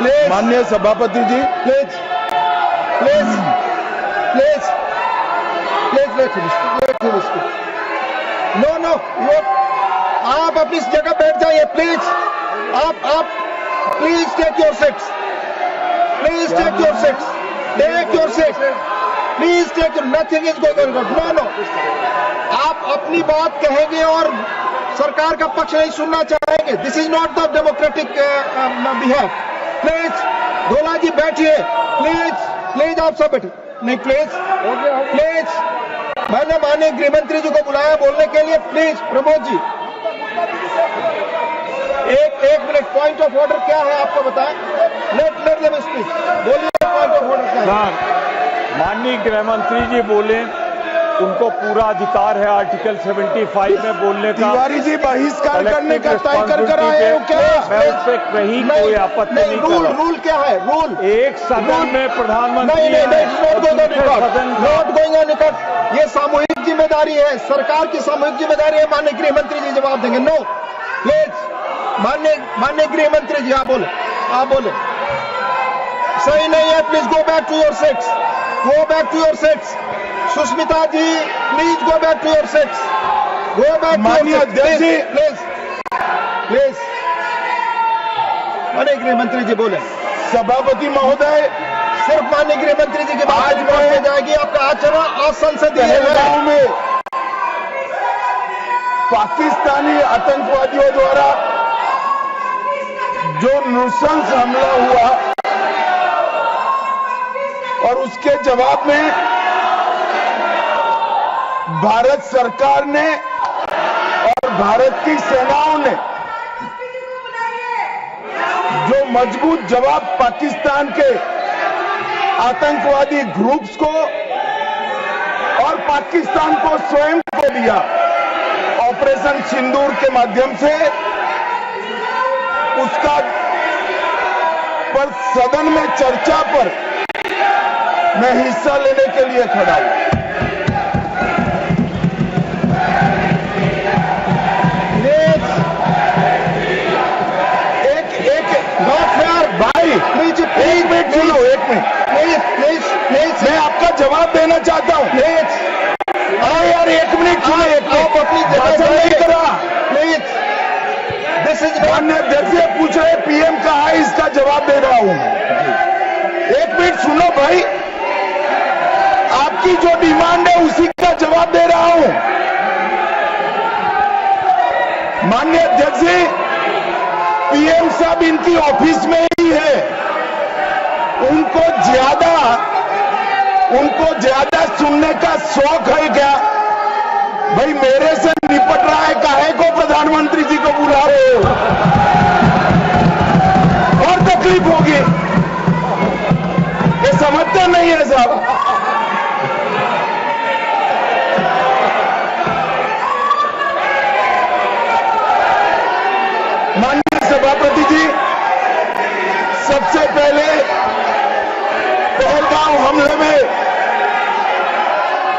माननीय सभापति जी, please let no आप अपनी जगह बैठ जाइए प्लीज। आप please take your seats, please take your seats, please take your, nothing is going on. No आप अपनी बात कहेंगे और सरकार का पक्ष नहीं सुनना चाहेंगे। This is not the democratic behave. Please गोला जी बैठिए, प्लीज आप सब बैठिए। नहीं प्लीज मैंने माननीय गृह मंत्री जी को बुलाया बोलने के लिए। प्लीज प्रमोद जी एक मिनट, पॉइंट ऑफ ऑर्डर क्या है आपको बताएं। लेट देम स्पीक, बोलिए पॉइंट ऑफ ऑर्डर क्या है। माननीय गृह मंत्री जी बोले, उनको पूरा अधिकार है आर्टिकल 75 में बोलने का। तिवारी जी बहिष्कार करने का तय कर आए हो क्या? मैं उससे कहीं कोई आपत्ति नहीं कर रहा। रूल क्या है? रूल एक सदन में प्रधानमंत्री नॉट गोइंग ऑन रिकॉर्ड। ये सामूहिक जिम्मेदारी है, सरकार की सामूहिक जिम्मेदारी है। माननीय गृह मंत्री जी जवाब देंगे। नो प्लीज माननीय गृह मंत्री जी आप बोले सही नहीं है। Please go back to your seats, Sushmita ji please go back to your seats, go back. माननीय अध्यक्ष जी प्लीज माननीय गृह मंत्री जी बोले। सभापति महोदय, सिर्फ माननीय गृह मंत्री जी की बात हो जाएगी। आपका आचरण असंसदीय है। पहलगांव में पाकिस्तानी आतंकवादियों द्वारा जो नृशंस हमला हुआ और उसके जवाब में भारत सरकार ने और भारत की सेनाओं ने जो मजबूत जवाब पाकिस्तान के आतंकवादी ग्रुप्स को और पाकिस्तान को स्वयं को दिया, ऑपरेशन सिंदूर के माध्यम से उसका पर सदन में चर्चा पर मैं हिस्सा लेने के लिए खड़ा हूं। एक मिनट सुनो, एक मिनट प्लीज मैं आपका जवाब देना चाहता हूं। हाँ यार एक मिनट सुनो, आप अपनी जगह नहीं करा। प्लीज दिस इज माननीय अध्यक्ष से पूछ रहे पीएम कहा है, इसका जवाब दे रहा हूं। एक मिनट सुनो भाई, आपकी जो डिमांड है उसी का जवाब दे रहा हूं। माननीय अध्यक्ष जी, पीएम साहब इनकी ऑफिस में ही है। उनको ज्यादा सुनने का शौक है क्या? भाई मेरे से निपट रहा है, काहे को प्रधानमंत्री जी को बुला रहे हो? और तकलीफ होगी, ये समझते नहीं है साहब। माननीय सभापति जी, सबसे पहले पहलगांव हमले में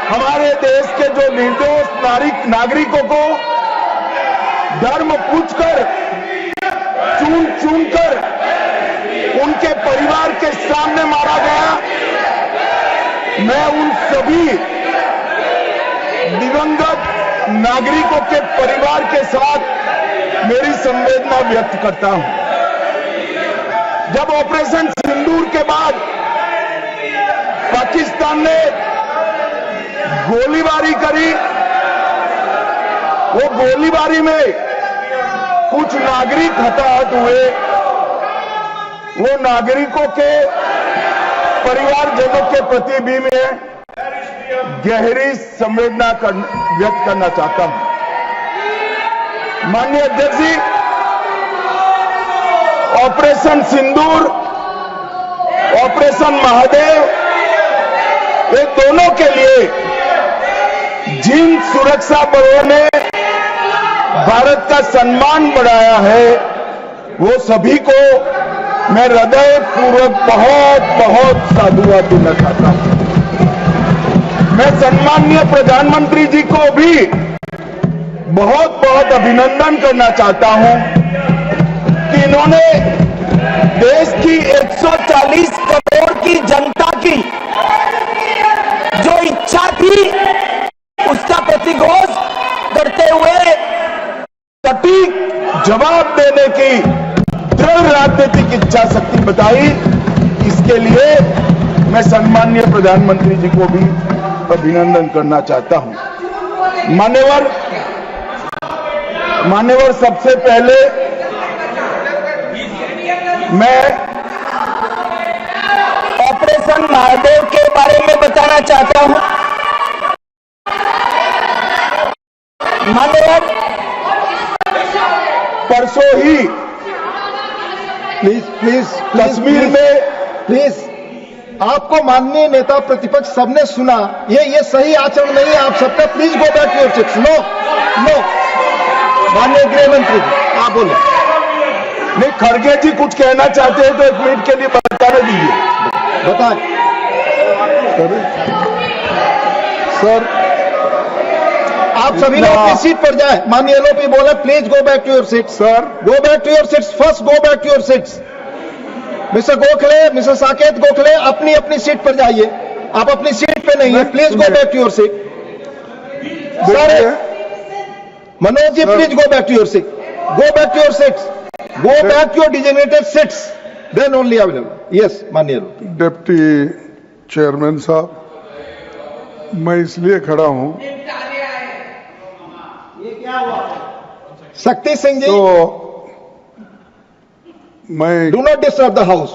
हमारे देश के जो निर्दोष नागरिकों को धर्म पूछकर चुन कर उनके परिवार के सामने मारा गया। मैं उन सभी दिवंगत नागरिकों के परिवार के साथ मेरी संवेदना व्यक्त करता हूं। जब ऑपरेशन सिंदूर के बाद पाकिस्तान ने गोलीबारी करी, वो गोलीबारी में कुछ नागरिक हताहत हुए। वो नागरिकों के परिवारजनों के प्रति भी मैं गहरी संवेदना व्यक्त करना चाहता हूं। माननीय अध्यक्ष जी, ऑपरेशन सिंदूर, ऑपरेशन महादेव, ये दोनों के लिए जिन सुरक्षा बलों ने भारत का सम्मान बढ़ाया है, वो सभी को मैं हृदय पूर्वक बहुत बहुत साधुवाद देना चाहता हूं। मैं सम्माननीय प्रधानमंत्री जी को भी बहुत बहुत अभिनंदन करना चाहता हूं कि इन्होंने देश की 140 करोड़ की जनता की जो इच्छा थी उसका प्रतिघोष करते हुए सटीक जवाब देने की दृढ़ राजनीतिक इच्छा शक्ति बताई। इसके लिए मैं सम्माननीय प्रधानमंत्री जी को भी अभिनंदन करना चाहता हूं। मान्यवर, सबसे पहले मैं ऑपरेशन महादेव के बारे में बताना चाहता हूं। मान्यवर, परसों ही प्लीज कश्मीर में प्लीज आपको माननीय नेता प्रतिपक्ष सबने सुना, ये सही आचरण नहीं है आप सबका। Please go back your seats. No माननीय गृह मंत्री जी आप बोले। नहीं, खड़गे जी कुछ कहना चाहते हैं तो 1 मिनट के लिए बताने दीजिए। बताएं सर, आप सभी लोग अपनी सीट पर जाएं। माननीय एलओपी बोले please go back to your seat. Sir, go back to your seats. First go back to your seats. Mister Gokhale, mister Saket Gokhale, अपनी अपनी सीट पर जाइए। आप अपनी सीट पे नहीं है। Please go back to your seat. Sir Manoj ji please go back to your seat. Go back to your seats. Go back to your designated seats, then only available. Yes माननीय डिप्टी चेयरमैन साहब, मैं इसलिए खड़ा हूं शक्ति सिंह जी, तो मैं do not disturb the house.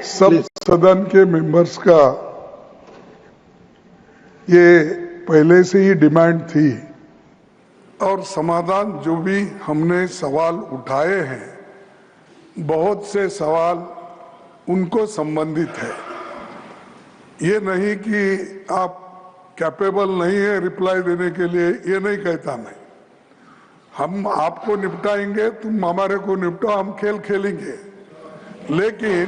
सब सदन के मेंबर्स का ये पहले से ही डिमांड थी और समाधान जो भी हमने सवाल उठाए हैं, बहुत से सवाल उनको संबंधित है। ये नहीं कि आप कैपेबल नहीं है रिप्लाई देने के लिए, ये नहीं कहता मैं। हम आपको निपटाएंगे, तुम हमारे को निपटाओ, हम खेल खेलेंगे। लेकिन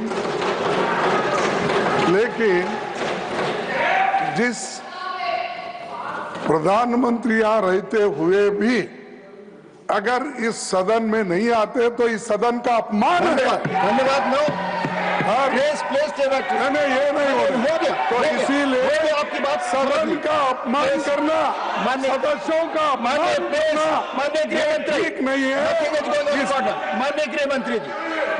जिस प्रधानमंत्री यहाँ रहते हुए भी अगर इस सदन में नहीं आते तो इस सदन का अपमान है। धन्यवाद। नो नहीं, ये नहीं हो गया। तो इसीलिए आपकी बात सदन का अपमान करना, सदस्यों का अपमान करना माननीय गृह मंत्री ठीक नहीं है। माननीय गृह मंत्री जी,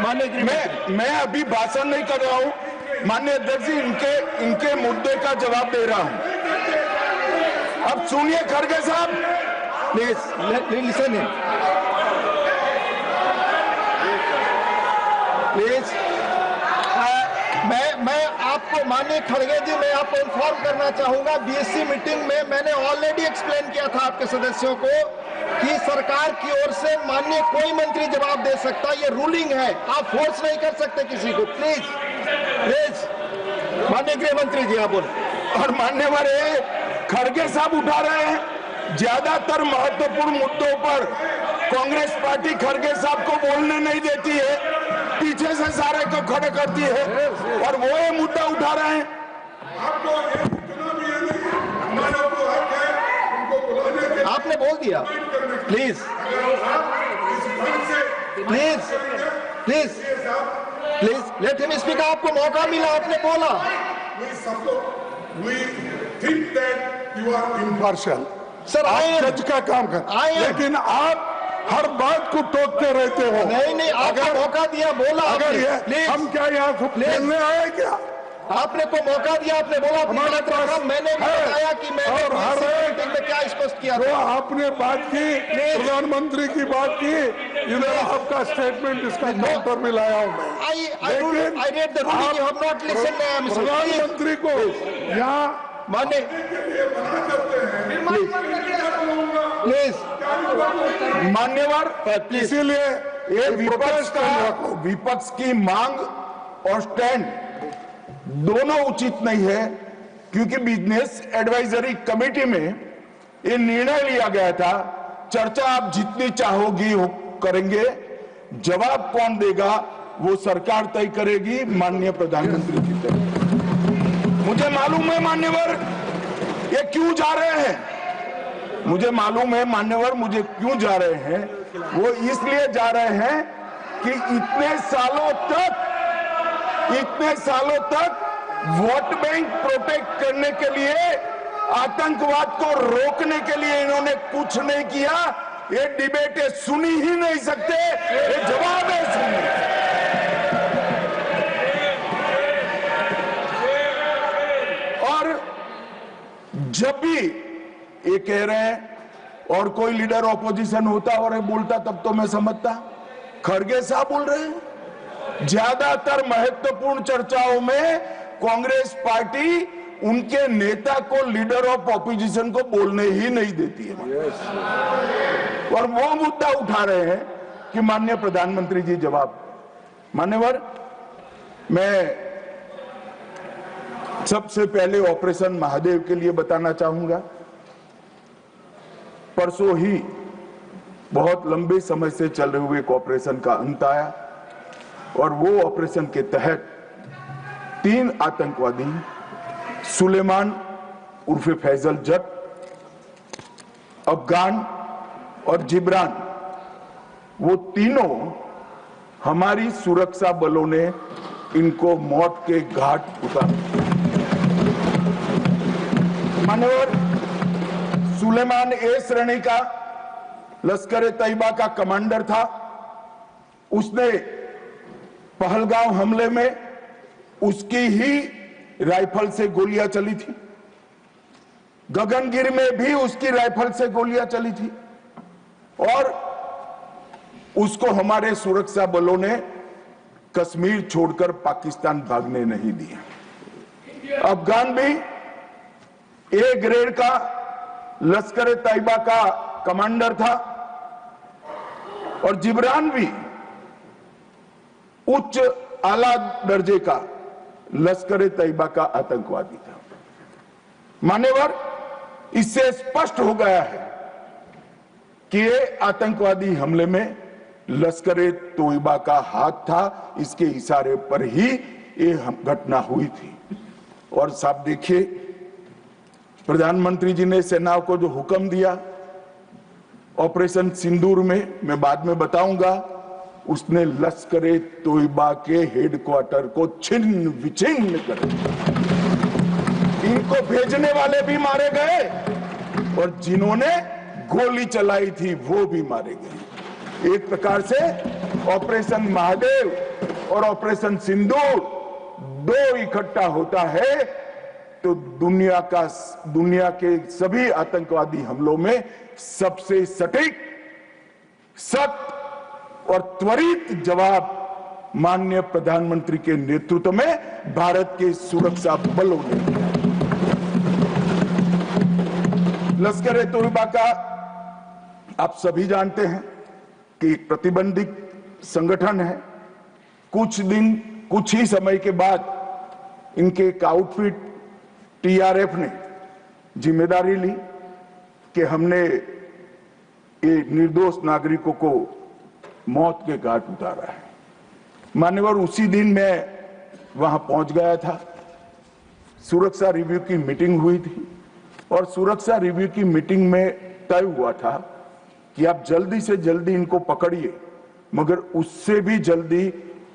माननीय गृह मंत्री, मैं अभी भाषण नहीं कर रहा हूं। माननीय अध्यक्ष जी, इनके मुद्दे का जवाब दे रहा हूं। अब सुनिए खड़गे साहब, प्लीज लिसन इन प्लीज। मैं आपको माननीय खड़गे जी, मैं आपको इन्फॉर्म करना चाहूंगा, बीएससी मीटिंग में मैंने ऑलरेडी एक्सप्लेन किया था आपके सदस्यों को कि सरकार की ओर से माननीय कोई मंत्री जवाब दे सकता, ये रूलिंग है, आप फोर्स नहीं कर सकते किसी को। प्लीज माननीय गृह मंत्री जी आप बोले। और मान्यवर खड़गे साहब उठा रहे हैं, ज्यादातर महत्वपूर्ण मुद्दों पर कांग्रेस पार्टी खड़गे साहब को बोलने नहीं देती है, पीछे से सारे को खड़े करती है और वो ये मुद्दा उठा रहे हैं। आपने बोल दिया। Please please please please let him speak. आपको मौका मिला, आपने बोला। इम्पार्शियल सर आप जज का काम कर, लेकिन आप हर बात को टोकते रहते हो। नहीं, आपको मौका दिया, बोला। अगर ये हम क्या यहाँ खेलने आए क्या? आपने को मौका दिया, आपने बोला। हमारे पास मैंने भी बताया कि मैंने और हर मीटिंग में क्या स्पष्ट किया तो था। आपने बात की, प्रधानमंत्री की बात की, इधर आपका स्टेटमेंट, इसका काउंटर भी लाया हूं मैं। प्रधानमंत्री को यहाँ माने प्लीज मान्यवर, इसीलिए ये विपक्ष की मांग और स्टैंड दोनों उचित नहीं है, क्योंकि बिजनेस एडवाइजरी कमेटी में ये निर्णय लिया गया था, चर्चा आप जितनी चाहोगी करेंगे, जवाब कौन देगा वो सरकार तय करेगी, माननीय प्रधानमंत्री जी तय। मुझे मालूम है मान्यवर ये क्यों जा रहे हैं, मुझे मालूम है मान्यवर मुझे क्यों जा रहे हैं। वो इसलिए जा रहे हैं कि इतने सालों तक इतने सालों तक वोट बैंक प्रोटेक्ट करने के लिए, आतंकवाद को रोकने के लिए इन्होंने कुछ नहीं किया। ये डिबेट सुनी ही नहीं सकते, ये जवाब है सुनने। और जब भी ये कह रहे हैं और कोई लीडर ऑपोजिशन होता और ये बोलता तब तो मैं समझता, खड़गे साहब बोल रहे हैं। ज्यादातर महत्वपूर्ण चर्चाओं में कांग्रेस पार्टी उनके नेता को, लीडर ऑफ ऑपोजिशन को बोलने ही नहीं देती है। और वो मुद्दा उठा रहे हैं कि माननीय प्रधानमंत्री जी जवाब। मान्यवर, मैं सबसे पहले ऑपरेशन महादेव के लिए बताना चाहूंगा। परसों ही बहुत लंबे समय से चल रहे हुए एक ऑपरेशन का अंत आया और वो ऑपरेशन के तहत 3 आतंकवादी, सुलेमान उर्फे फैजल जट, अफगान और जिब्रान, वो तीनों हमारी सुरक्षा बलों ने इनको मौत के घाट उतारा। मान्यवर, सुलेमान ए श्रेणी का लश्कर ए तैयबा का कमांडर था। उसने पहलगांव हमले में उसकी ही राइफल से गोलियां चली थी। गगनगिर में भी उसकी राइफल से गोलियां चली थी और उसको हमारे सुरक्षा बलों ने कश्मीर छोड़कर पाकिस्तान भागने नहीं दिया। अफगान भी ए ग्रेड का लश्कर ए तैयबा का कमांडर था और जिब्रान भी उच्च आला दर्जे का लश्कर ए तैयबा का आतंकवादी था। मान्यवर, इससे स्पष्ट हो गया है कि ये आतंकवादी हमले में लश्कर ए तैयबा का हाथ था। इसके इशारे पर ही ये घटना हुई थी। और साहब देखिए, प्रधानमंत्री जी ने सेना को जो हुक्म दिया ऑपरेशन सिंदूर में, मैं बाद में बताऊंगा, उसने लश्कर ए तैयबा के हेडक्वार्टर को छिन्न विछिन्न कर दिया। इनको भेजने वाले भी मारे गए और जिन्होंने गोली चलाई थी वो भी मारे गए। एक प्रकार से ऑपरेशन महादेव और ऑपरेशन सिंदूर दो इकट्ठा होता है तो दुनिया के सभी आतंकवादी हमलों में सबसे सटीक, सख्त और त्वरित जवाब माननीय प्रधानमंत्री के नेतृत्व में भारत के सुरक्षा बलों ने दिया। लश्कर ए तैयबा का आप सभी जानते हैं कि एक प्रतिबंधित संगठन है। कुछ ही समय के बाद इनके एक आउटफिट टीआरएफ ने जिम्मेदारी ली कि हमने ये निर्दोष नागरिकों को मौत के घाट उतारा है। मान्यवर, उसी दिन मैं वहां पहुंच गया था। सुरक्षा रिव्यू की मीटिंग हुई थी और सुरक्षा रिव्यू की मीटिंग में तय हुआ था कि आप जल्दी से जल्दी इनको पकड़िए, मगर उससे भी जल्दी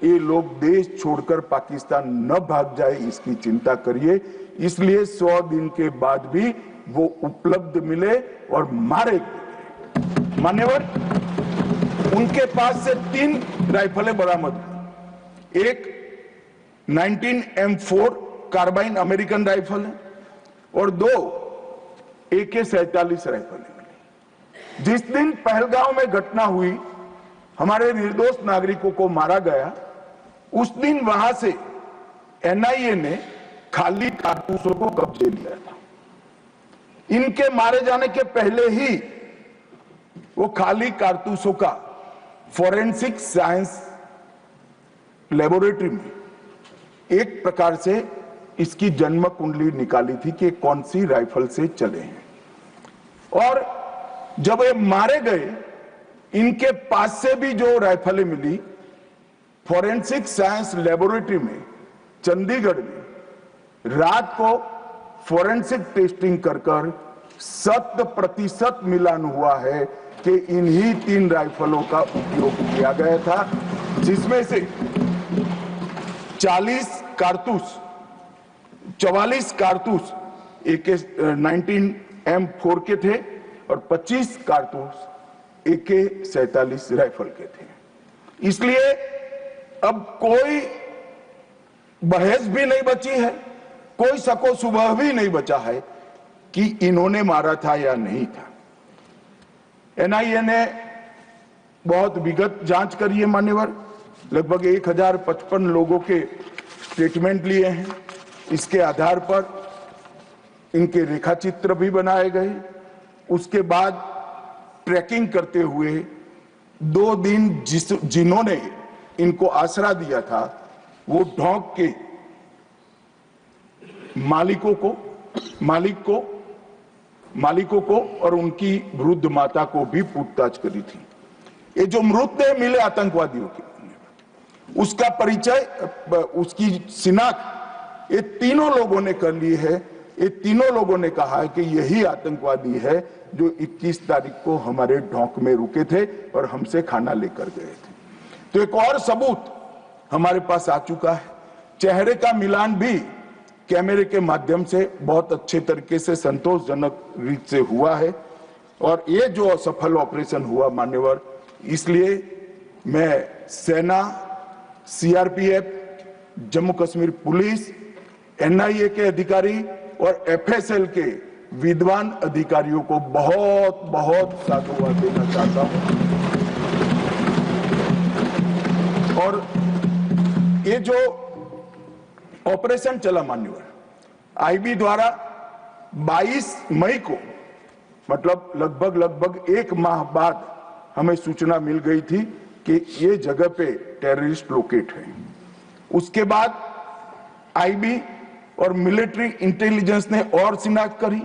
ये लोग देश छोड़कर पाकिस्तान न भाग जाए इसकी चिंता करिए। इसलिए 100 दिन के बाद भी वो उपलब्ध मिले और मारे गए। मान्यवर, उनके पास से 3 राइफलें बरामद हुई। एक 19 M4 कार्बाइन अमेरिकन राइफल है और 2 AK-47 राइफलें मिली। जिस दिन पहलगांव में घटना हुई, हमारे निर्दोष नागरिकों को मारा गया, उस दिन वहां से एनआईए ने खाली कारतूसों को कब्जे लिया था। इनके मारे जाने के पहले ही वो खाली कारतूसों का फोरेंसिक साइंस लेबोरेटरी में एक प्रकार से इसकी जन्म कुंडली निकाली थी कि कौन सी राइफल से चले हैं। और जब ये मारे गए, इनके पास से भी जो राइफलें मिली, फोरेंसिक साइंस लेबोरेटरी में चंडीगढ़ में रात को फोरेंसिक टेस्टिंग कर 100% मिलान हुआ है कि इन्हीं 3 राइफलों का उपयोग किया गया था, जिसमें से 44 कारतूस AK-19M4 के थे और 25 कारतूस AK-47 राइफल के थे। इसलिए अब कोई बहस भी नहीं बची है, कोई शको शुबह भी नहीं बचा है कि इन्होंने मारा था या नहीं था। NIA ने बहुत विगत जांच करी है मान्यवर, लगभग 1055 लोगों के स्टेटमेंट लिए हैं। इसके आधार पर इनके रेखाचित्र भी बनाए गए। उसके बाद ट्रैकिंग करते हुए 2 दिन जिन्होंने इनको आसरा दिया था वो ढोंक के मालिकों को और उनकी वृद्ध माता को भी पूछताछ करी थी। ये जो मृतदेह मिले आतंकवादियों के, उसका परिचय, उसकी शिनाख्त ये तीनों लोगों ने कर ली है। ये तीनों लोगों ने कहा है कि यही आतंकवादी है जो 21 तारीख को हमारे ढोंक में रुके थे और हमसे खाना लेकर गए थे। तो एक और सबूत हमारे पास आ चुका है। चेहरे का मिलान भी कैमरे के माध्यम से बहुत अच्छे तरीके से संतोषजनक रीत से हुआ है। और ये जो सफल ऑपरेशन हुआ मान्यवर, इसलिए मैं सेना, CRPF, Jammu Kashmir police, NIA के अधिकारी और FSL के विद्वान अधिकारियों को बहुत बहुत साधुवाद देना चाहता हूं। और ये जो ऑपरेशन चला मान्यवर, IB द्वारा 22 मई को, मतलब लगभग 1 माह बाद हमें सूचना मिल गई थी कि ये जगह पे टेररिस्ट लोकेट है। उसके बाद IB और मिलिट्री इंटेलिजेंस ने और शिनाख्त करी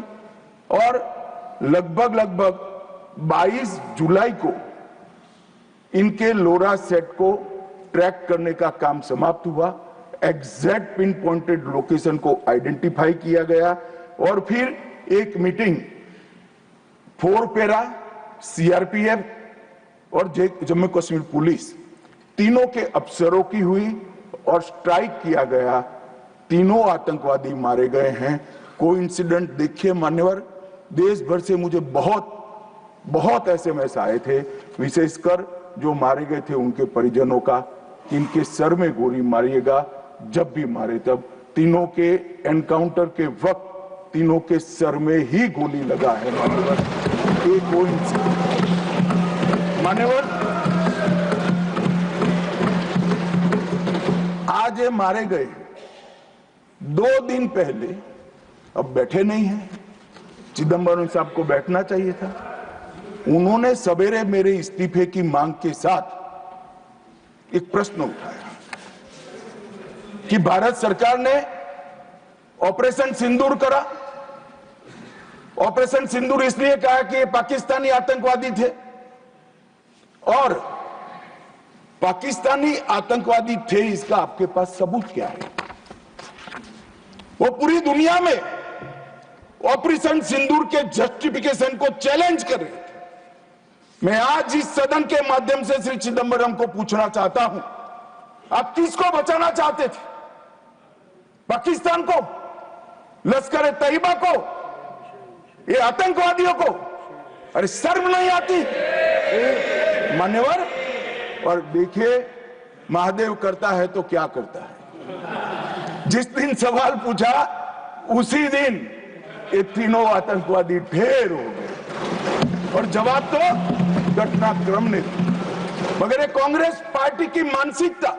और लगभग 22 जुलाई को इनके लोरा सेट को ट्रैक करने का काम समाप्त हुआ। एग्जैक्ट पिन पॉइंटेड लोकेशन को आइडेंटिफाई किया गया और फिर एक मीटिंग 4 पैरा, CRPF और जम्मू कश्मीर पुलिस तीनों के अफसरों की हुई और स्ट्राइक किया गया। तीनों आतंकवादी मारे गए हैं। कोइंसिडेंट देखिए मान्यवर, देश भर से मुझे बहुत SMS आए थे, विशेषकर जो मारे गए थे उनके परिजनों का, इनके सर में गोली मारिएगा। जब भी मारे तब तीनों के एनकाउंटर के वक्त तीनों के सर में ही गोली लगा है मान्यवर। ये कोइंसिडेंट मान्यवर, आज ये मारे गए 2 दिन पहले, अब बैठे नहीं हैं, चिदंबरम साहब को बैठना चाहिए था। उन्होंने सवेरे मेरे इस्तीफे की मांग के साथ एक प्रश्न उठाया कि भारत सरकार ने ऑपरेशन सिंदूर करा। ऑपरेशन सिंदूर इसलिए कहा कि ये पाकिस्तानी आतंकवादी थे और पाकिस्तानी आतंकवादी थे, इसका आपके पास सबूत क्या है? वो पूरी दुनिया में ऑपरेशन सिंदूर के जस्टिफिकेशन को चैलेंज कर रहे थे। मैं आज इस सदन के माध्यम से श्री चिदंबरम को पूछना चाहता हूं, आप किसको बचाना चाहते थे? पाकिस्तान को, लश्कर तैयबा को, ये आतंकवादियों को? अरे शर्म नहीं आती मान्यवर? और देखिए महादेव करता है तो क्या करता है। जिस दिन सवाल पूछा उसी दिन ये तीनों आतंकवादी ढेर हो गए और जवाब तो घटनाक्रम ने दिया। मगर ये कांग्रेस पार्टी की मानसिकता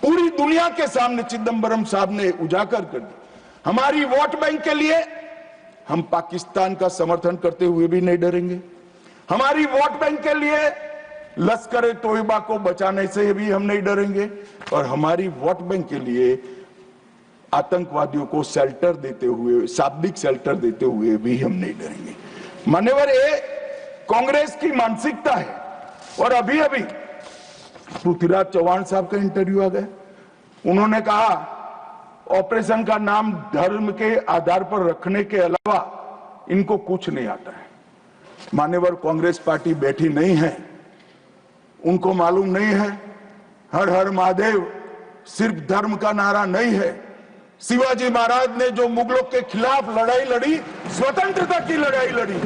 पूरी दुनिया के सामने चिदंबरम साहब ने उजागर कर दी। हमारी वोट बैंक के लिए हम पाकिस्तान का समर्थन करते हुए भी नहीं डरेंगे। हमारी वोट बैंक के लिए लश्कर तोयबा को बचाने से भी हम नहीं डरेंगे और हमारी वोट बैंक के लिए आतंकवादियों को शेल्टर देते हुए, शाब्दिक शेल्टर देते हुए भी हम नहीं डरेंगे। मान्यवर, ये कांग्रेस की मानसिकता है। और अभी पृथ्वीराज चौहान साहब का इंटरव्यू आ गया, उन्होंने कहा ऑपरेशन का नाम धर्म के आधार पर रखने के अलावा इनको कुछ नहीं आता है। मान्यवर, कांग्रेस पार्टी बैठी नहीं है, उनको मालूम नहीं है हर हर महादेव सिर्फ धर्म का नारा नहीं है। शिवाजी महाराज ने जो मुगलों के खिलाफ लड़ाई लड़ी, स्वतंत्रता की लड़ाई लड़ी,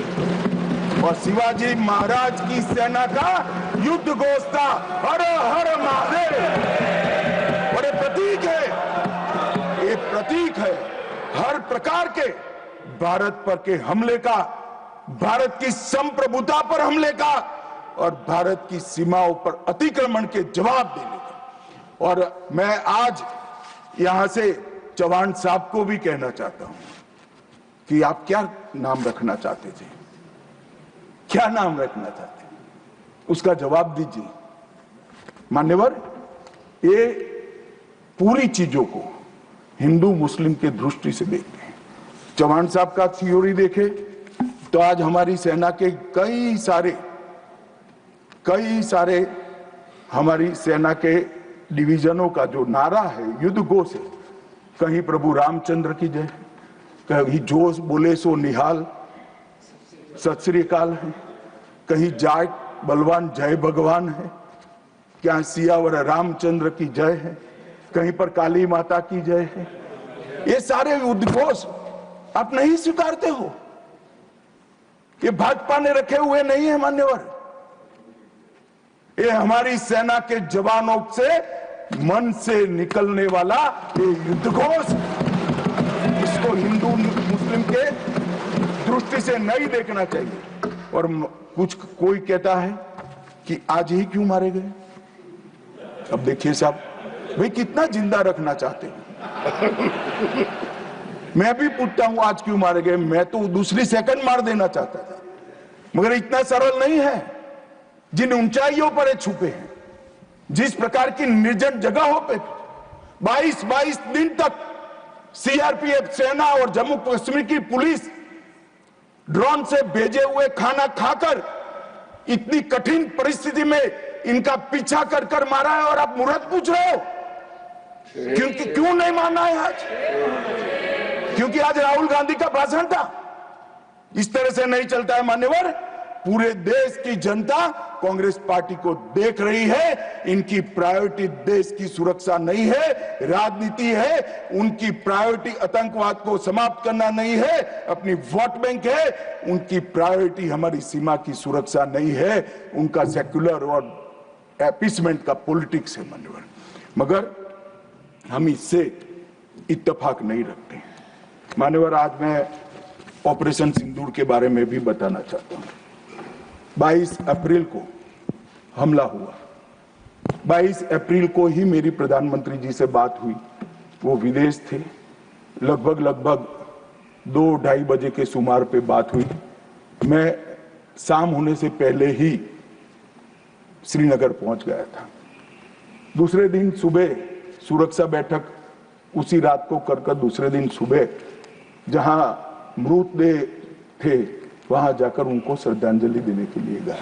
और शिवाजी महाराज की सेना का युद्ध घोष था, हर हर महादेव। और ये प्रतीक है, ये प्रतीक है हर प्रकार के भारत पर के हमले का, भारत की संप्रभुता पर हमले का, और भारत की सीमाओं पर अतिक्रमण के जवाब देने का। और मैं आज यहां से चौहान साहब को भी कहना चाहता हूं कि आप क्या नाम रखना चाहते थे, क्या नाम रखना चाहते, उसका जवाब दीजिए। मान्यवर, ये पूरी चीजों को हिंदू मुस्लिम के दृष्टि से देखते हैं। चौहान साहब का थ्योरी देखे तो आज हमारी सेना के कई सारे हमारी सेना के डिवीजनों का जो नारा है, युद्ध घोष है, कहीं प्रभु रामचंद्र की जय, कहीं जो बोले सो निहाल सत श्री अकाल है, कहीं जय बलवान जय भगवान है, क्या सियावर रामचंद्र की जय है, कहीं पर काली माता की जय है। ये सारे उद्घोष आप नहीं स्वीकारते हो, ये भाजपा ने रखे हुए नहीं है मान्यवर। ये हमारी सेना के जवानों से मन से निकलने वाला ये युद्धघोष, इसको हिंदू मुस्लिम के दृष्टि से नहीं देखना चाहिए। और कोई कहता है कि आज ही क्यों मारे गए। अब देखिए साहब, भाई कितना जिंदा रखना चाहते हैं। मैं भी पूछता हूं आज क्यों मारे गए, मैं तो दूसरी सेकंड मार देना चाहता था, मगर इतना सरल नहीं है। जिन ऊंचाइयों पर ये छुपे हैं, जिस प्रकार की निर्जन जगहों पे 22 दिन तक सीआरपीएफ सेना और जम्मू कश्मीर की पुलिस ड्रोन से भेजे हुए खाना खाकर इतनी कठिन परिस्थिति में इनका पीछा कर कर मारा है, और आप मुहूर्त पूछ रहे हो क्योंकि क्यों नहीं मानना है आज? क्योंकि आज राहुल गांधी का भाषण था। इस तरह से नहीं चलता है मान्यवर। पूरे देश की जनता कांग्रेस पार्टी को देख रही है। इनकी प्रायोरिटी देश की सुरक्षा नहीं है, राजनीति है। उनकी प्रायोरिटी आतंकवाद को समाप्त करना नहीं है, अपनी वोट बैंक है। उनकी प्रायोरिटी हमारी सीमा की सुरक्षा नहीं है, उनका सेक्युलर और अपीसमेंट का पॉलिटिक्स है मान्यवर। मगर हम इससे इत्तेफाक नहीं रखते मान्यवर। आज मैं ऑपरेशन सिंदूर के बारे में भी बताना चाहता हूं। 22 अप्रैल को हमला हुआ। 22 अप्रैल को ही मेरी प्रधानमंत्री जी से बात हुई। वो विदेश थे। लगभग 2-2:30 बजे के सुमार पे बात हुई। मैं शाम होने से पहले ही श्रीनगर पहुंच गया था। दूसरे दिन सुबह सुरक्षा बैठक उसी रात को कर दूसरे दिन सुबह जहां मृतदेह थे वहां जाकर उनको श्रद्धांजलि देने के लिए गया।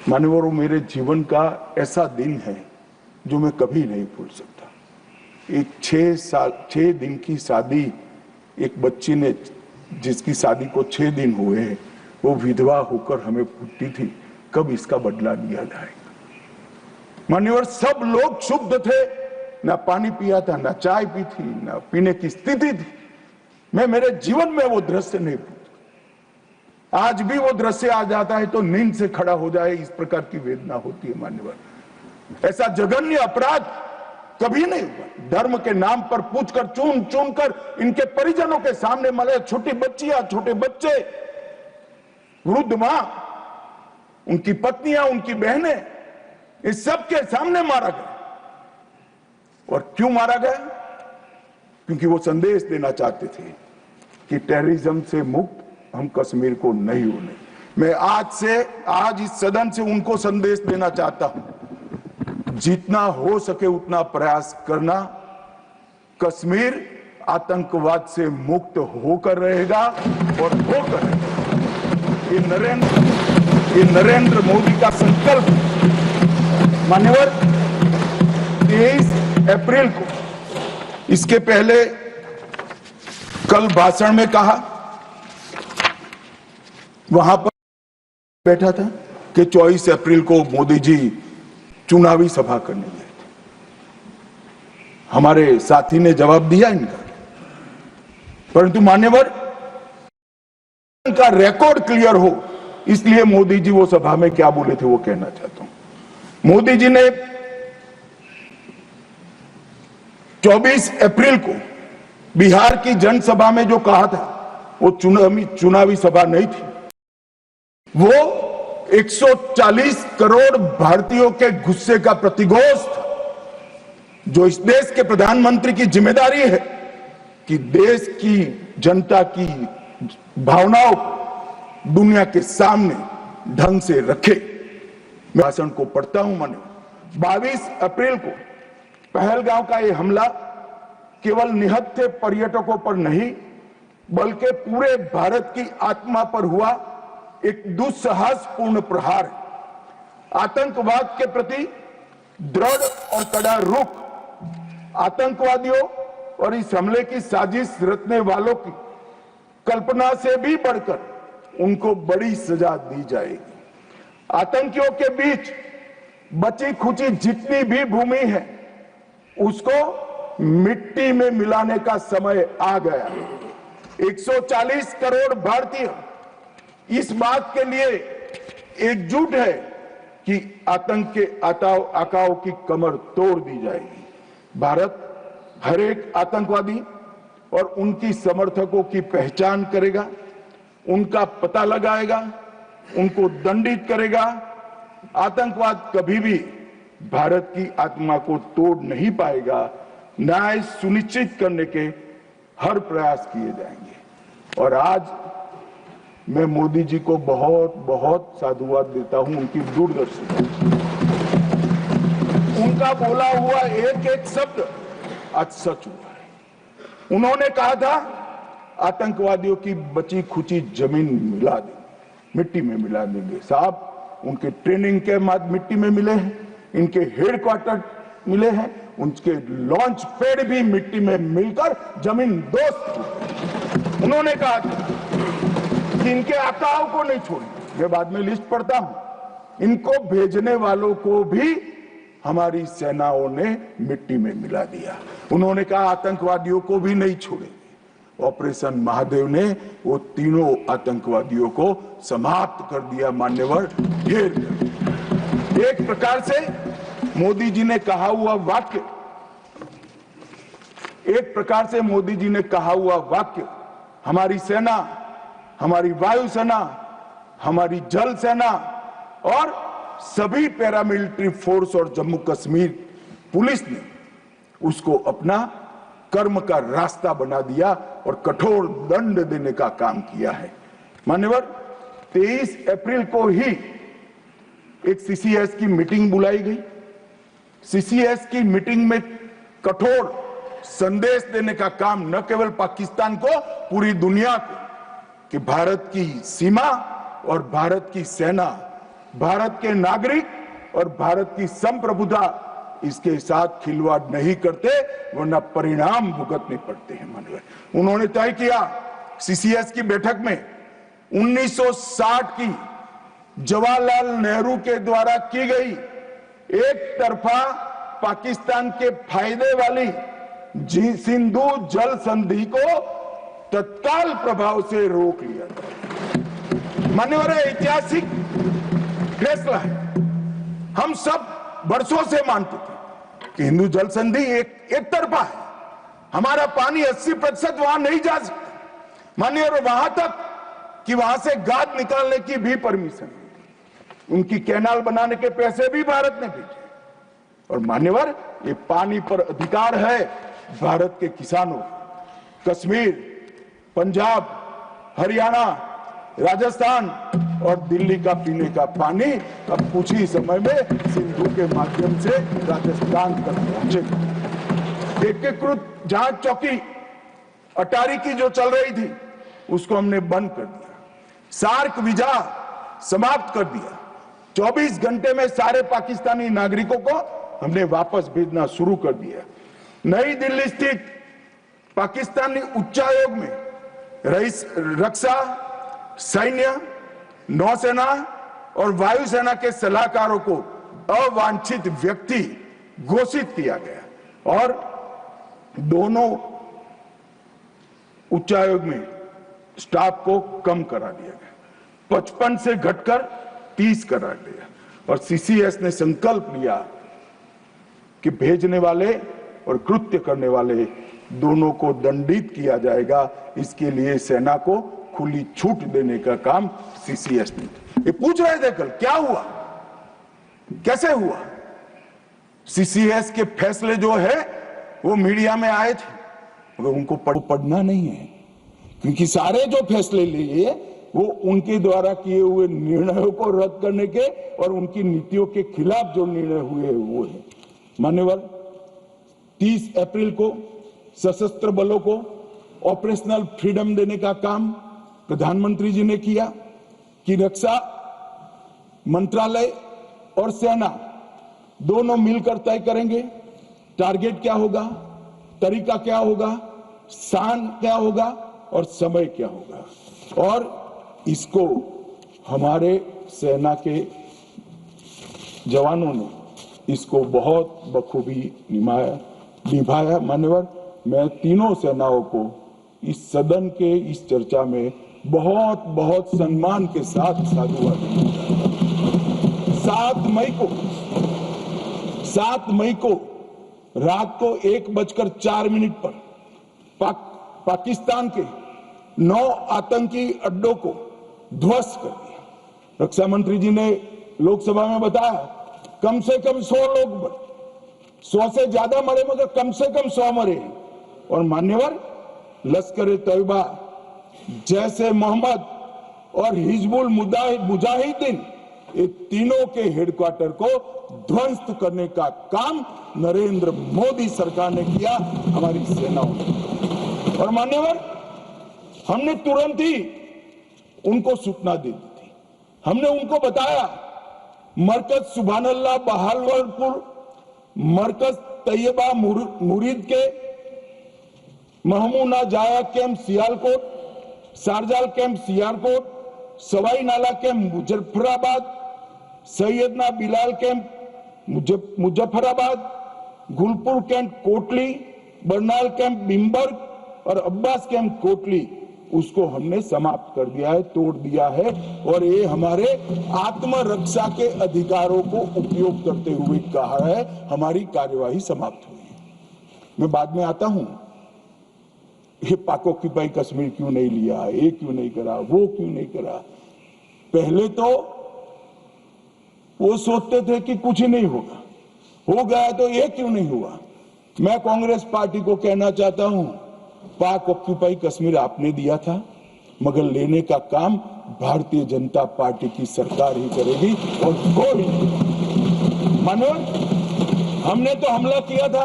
मान्यवर, वो मेरे जीवन का ऐसा दिन है जो मैं कभी नहीं भूल सकता। एक 6 दिन की शादी, एक बच्ची ने जिसकी शादी को 6 दिन हुए हैं, वो विधवा होकर हमें पूछती थी कब इसका बदला लिया जाएगा। मान्यवर, सब लोग क्षुब्ध थे, ना पानी पिया था, ना चाय पी थी, ना पीने की स्थिति थी। मैं मेरे जीवन में वो दृश्य नहीं भूल। आज भी वो दृश्य आ जाता है तो नींद से खड़ा हो जाए, इस प्रकार की वेदना होती है मान्यवर। ऐसा जघन्य अपराध कभी नहीं हुआ। धर्म के नाम पर पूछकर चुन कर इनके परिजनों के सामने मरे, छोटी बच्चियां, छोटे बच्चे, वृद्ध मां, उनकी पत्नियां, उनकी बहनें, इस सब के सामने मारा गया। और क्यों मारा गया? क्योंकि वो संदेश देना चाहते थे कि टेररिज्म से मुक्त हम कश्मीर को नहीं होने। मैं आज इस सदन से उनको संदेश देना चाहता हूं, जितना हो सके उतना प्रयास करना। कश्मीर आतंकवाद से मुक्त होकर रहेगा और होकर रहेगा। ये नरेंद्र मोदी का संकल्प। मान्यवर, 23 अप्रैल को, इसके पहले कल भाषण में कहा, वहां पर बैठा था कि 24 अप्रैल को मोदी जी चुनावी सभा करने गए थे। हमारे साथी ने जवाब दिया इनका, परंतु मान्यवर का रिकॉर्ड क्लियर हो इसलिए मोदी जी वो सभा में क्या बोले थे वो कहना चाहता हूं। मोदी जी ने 24 अप्रैल को बिहार की जनसभा में जो कहा था वो चुनावी सभा नहीं थी। वो 140 करोड़ भारतीयों के गुस्से का प्रतिघोष था, जो इस देश के प्रधानमंत्री की जिम्मेदारी है कि देश की जनता की भावनाओं को दुनिया के सामने ढंग से रखे। मैं भाषण को पढ़ता हूं। मैंने 22 अप्रैल को पहलगांव का यह हमला केवल निहत्थे पर्यटकों पर नहीं बल्कि पूरे भारत की आत्मा पर हुआ एक दुस्साहसपूर्ण प्रहार है। आतंकवाद के प्रति दृढ़ और कड़ा रुख, आतंकवादियों और इस हमले की साजिश रचने वालों की कल्पना से भी बढ़कर उनको बड़ी सजा दी जाएगी। आतंकियों के बीच बची खुची जितनी भी भूमि है उसको मिट्टी में मिलाने का समय आ गया। 140 करोड़ भारतीय इस बात के लिए एकजुट है कि आतंक के आकाओं की कमर तोड़ दी जाएगी। भारत हर एक आतंकवादी और उनकी समर्थकों की पहचान करेगा, उनका पता लगाएगा, उनको दंडित करेगा। आतंकवाद कभी भी भारत की आत्मा को तोड़ नहीं पाएगा। न्याय सुनिश्चित करने के हर प्रयास किए जाएंगे। और आज मैं मोदी जी को बहुत बहुत साधुवाद देता हूं उनकी दूरदर्शी, उनका बोला हुआ एक एक शब्द आज सच हुआ है। उन्होंने कहा था आतंकवादियों की बची खुची जमीन मिला देंगे, मिट्टी में मिला देंगे। साहब, उनके ट्रेनिंग के बाद मिट्टी में मिले हैं, इनके हेडक्वार्टर मिले हैं, उनके लॉन्च पैड भी मिट्टी में मिलकर जमीन दोस्त। उन्होंने कहा कि इनके आकाओं को नहीं छोड़ेंगे। मैं बाद में लिस्ट पढ़ता हूं। इनको भेजने वालों को भी हमारी सेनाओं ने मिट्टी में मिला दिया। उन्होंने कहा आतंकवादियों को भी नहीं छोड़ेंगे। ऑपरेशन महादेव ने वो तीनों आतंकवादियों को समाप्त कर दिया। मान्यवर, ये एक प्रकार से मोदी जी ने कहा हुआ वाक्य, एक प्रकार से मोदी जी ने कहा हुआ वाक्य हमारी सेना, हमारी वायुसेना, हमारी जल सेना और सभी पैरामिलिट्री फोर्स और जम्मू कश्मीर पुलिस ने उसको अपना कर्म का रास्ता बना दिया और कठोर दंड देने का काम किया है। मान्यवर, 23 अप्रैल को ही एक सीसीएस की मीटिंग बुलाई गई। सीसीएस की मीटिंग में कठोर संदेश देने का काम न केवल पाकिस्तान को, पूरी दुनिया को, कि भारत की सीमा और भारत की सेना, भारत के नागरिक और भारत की संप्रभुता इसके साथ खिलवाड़ नहीं करते, वरना परिणाम भुगतने पड़ते हैं। माननीय उन्होंने तय किया सीसीएस की बैठक में 1960 की जवाहरलाल नेहरू के द्वारा की गई एक तरफा पाकिस्तान के फायदे वाली सिंधु जल संधि को तत्काल प्रभाव से रोक लिया जाए। मान्यवर, ऐतिहासिक फैसला है। हम सब वर्षों से मानते थे कि हिंदू जल संधि एक तरफा है, हमारा पानी 80% वहां नहीं जा सकता। मान्यवर, वहां तक कि वहां से गाद निकालने की भी परमिशन, उनकी कैनाल बनाने के पैसे भी भारत ने भेजे। और मान्यवर, ये पानी पर अधिकार है भारत के किसानों। कश्मीर, पंजाब, हरियाणा, राजस्थान और दिल्ली का पीने का पानी अब कुछ ही समय में सिंधु के माध्यम से राजस्थान तक पहुंचेगा। एकीकृत जांच चौकी अटारी की जो चल रही थी उसको हमने बंद कर दिया। सार्क वीजा समाप्त कर दिया। 24 घंटे में सारे पाकिस्तानी नागरिकों को हमने वापस भेजना शुरू कर दिया। नई दिल्ली स्थित पाकिस्तानी उच्चायोग में रक्षा, सैन्य, नौसेना और वायुसेना के सलाहकारों को अवांछित व्यक्ति घोषित किया गया और दोनों उच्चायोग में स्टाफ को कम करा दिया गया, 55 से घटकर 30 करा दिया और सीसीएस ने संकल्प लिया कि भेजने वाले और कृत्य करने वाले दोनों को दंडित किया जाएगा। इसके लिए सेना को खुली छूट देने का काम सीसीएस ने। ये पूछ रहे थे कल क्या हुआ, कैसे हुआ। सीसीएस के फैसले जो है वो मीडिया में आए थे, मगर उनको पढ़ना नहीं है, क्योंकि सारे जो फैसले लिए वो उनके द्वारा किए हुए निर्णयों को रद्द करने के और उनकी नीतियों के खिलाफ जो निर्णय हुए वो है। मान्यवर, 30 अप्रैल को सशस्त्र बलों को ऑपरेशनल फ्रीडम देने का काम प्रधानमंत्री जी ने किया कि रक्षा मंत्रालय और सेना दोनों मिलकर तय करेंगे टारगेट क्या होगा, तरीका क्या होगा, स्थान क्या होगा और समय क्या होगा। और इसको हमारे सेना के जवानों ने इसको बहुत बखूबी निभाया। मान्यवर, मैं तीनों सेनाओं को इस सदन के इस चर्चा में बहुत बहुत सम्मान के साथ साधुवाद देता हूं। 7 मई को रात को 1:04 पर पाकिस्तान के 9 आतंकी अड्डों को ध्वस्त कर दिया। रक्षा मंत्री जी ने लोकसभा में बताया कम से कम 100 लोग मरे, 100 से ज्यादा मरे मगर कम से कम 100 मरे। और मान्यवर, लश्कर तैयबा, जैसे मोहम्मद और हिजबुल मुजाहिदीन, ये तीनों के हेडक्वार्टर को ध्वस्त करने का काम नरेंद्र मोदी सरकार ने किया, हमारी सेनाओं ने। और मान्यवर, हमने तुरंत ही उनको सूचना दे दी थी। हमने उनको बताया मरकज सुभानअल्लाह बहावलपुर, मरकज तैयबा मुरीद के Mehmoona Joya camp Sialkot, Sarjal camp Sialkot, Sawai Nala camp Muzaffarabad, Syedna Bilal camp Muzaffarabad, Gulpur camp Kotli, Barnala camp Bhimber और अब्बास कैंप कोटली, उसको हमने समाप्त कर दिया है, तोड़ दिया है। और ये हमारे आत्मरक्षा के अधिकारों को उपयोग करते हुए कहा है, हमारी कार्यवाही समाप्त हुई है। मैं बाद में आता हूं, ये पाक ऑक्यूपाई कश्मीर क्यों नहीं लिया, ये क्यों नहीं करा, वो क्यों नहीं करा। पहले तो वो सोचते थे कि कुछ ही नहीं होगा, हो गया तो ये क्यों नहीं हुआ। मैं कांग्रेस पार्टी को कहना चाहता हूं, पाक ऑक्यूपाई कश्मीर आपने दिया था, मगर लेने का काम भारतीय जनता पार्टी की सरकार ही करेगी और कोई नहीं। मानो हमने तो हमला किया था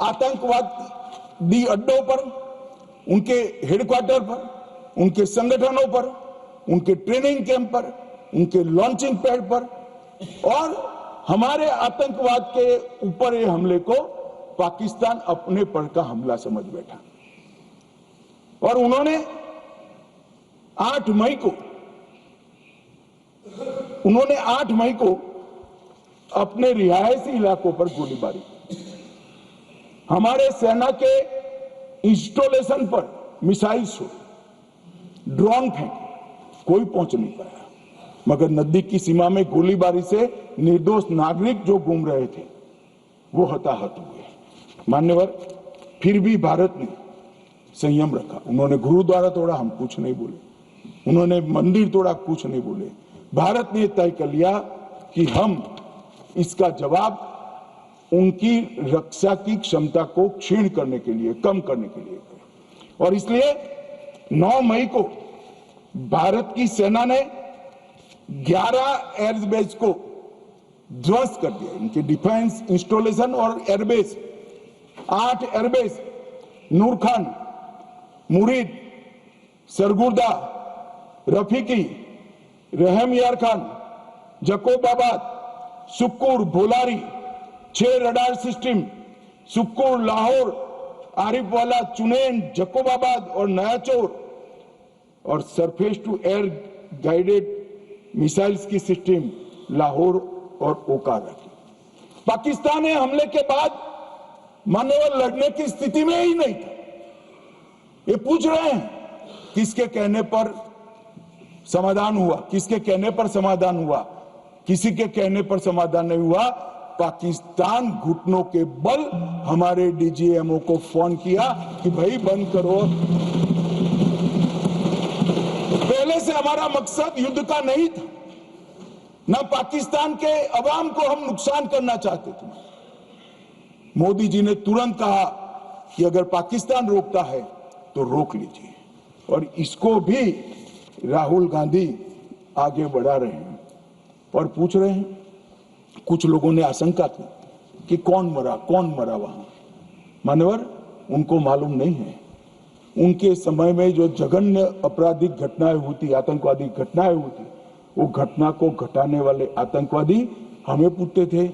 आतंकवादी अड्डों पर, उनके हेडक्वार्टर पर, उनके संगठनों पर, उनके ट्रेनिंग कैंप पर, उनके लॉन्चिंग पैड पर, और हमारे आतंकवाद के ऊपर ये हमले को पाकिस्तान अपने पर का हमला समझ बैठा। और उन्होंने 8 मई को अपने रिहायशी इलाकों पर गोलीबारी, हमारे सेना के इंस्टॉलेशन पर मिसाइल शो, ड्रोन फेंके, कोई पहुंच नहीं पाया। मगर नदी की सीमा में गोलीबारी से निर्दोष नागरिक जो घूम रहे थे वो हताहत हुए। मान्यवर, फिर भी भारत ने संयम रखा। उन्होंने गुरुद्वारा तोड़ा, हम कुछ नहीं बोले। उन्होंने मंदिर तोड़ा, कुछ नहीं बोले। भारत ने तय कर लिया कि हम इसका जवाब उनकी रक्षा की क्षमता को क्षीण करने के लिए, कम करने के लिए करें। और इसलिए 9 मई को भारत की सेना ने 11 एयरबेस को ध्वस्त कर दिया, इनके डिफेंस इंस्टॉलेशन और airbase. 8 airbase Nur Khan, Murid, Sargodha, Rafiqui, Rahim Yar Khan, Jacobabad, Sukkur, Bholari, 6 radar system Sukkur, Lahore, Arifwala, Chunian, Jacobabad और नयाचौर, और surface to air guided missiles की सिस्टम लाहौर और ओकारा की। पाकिस्तान ने हमले के बाद मान्यवर लड़ने की स्थिति में ही नहीं था। ये पूछ रहे हैं किसके कहने पर समाधान हुआ, किसके कहने पर समाधान हुआ, किसी के कहने पर समाधान नहीं हुआ। पाकिस्तान घुटनों के बल हमारे डीजीएमओ को फोन किया कि भाई बंद करो। पहले से हमारा मकसद युद्ध का नहीं था, ना पाकिस्तान के अवाम को हम नुकसान करना चाहते थे। मोदी जी ने तुरंत कहा कि अगर पाकिस्तान रोकता है तो रोक लीजिए, और इसको भी राहुल गांधी आगे बढ़ा रहे हैं और पूछ रहे हैं। कुछ लोगों ने आशंका की कि कौन मरा वहां। मान्यवर, उनको मालूम नहीं है। उनके समय में जो जघन्य आपराधिक घटनाएं हुई थी, आतंकवादी घटनाएं हुई थी, वो घटना को घटाने वाले आतंकवादी हमें पूछते थे।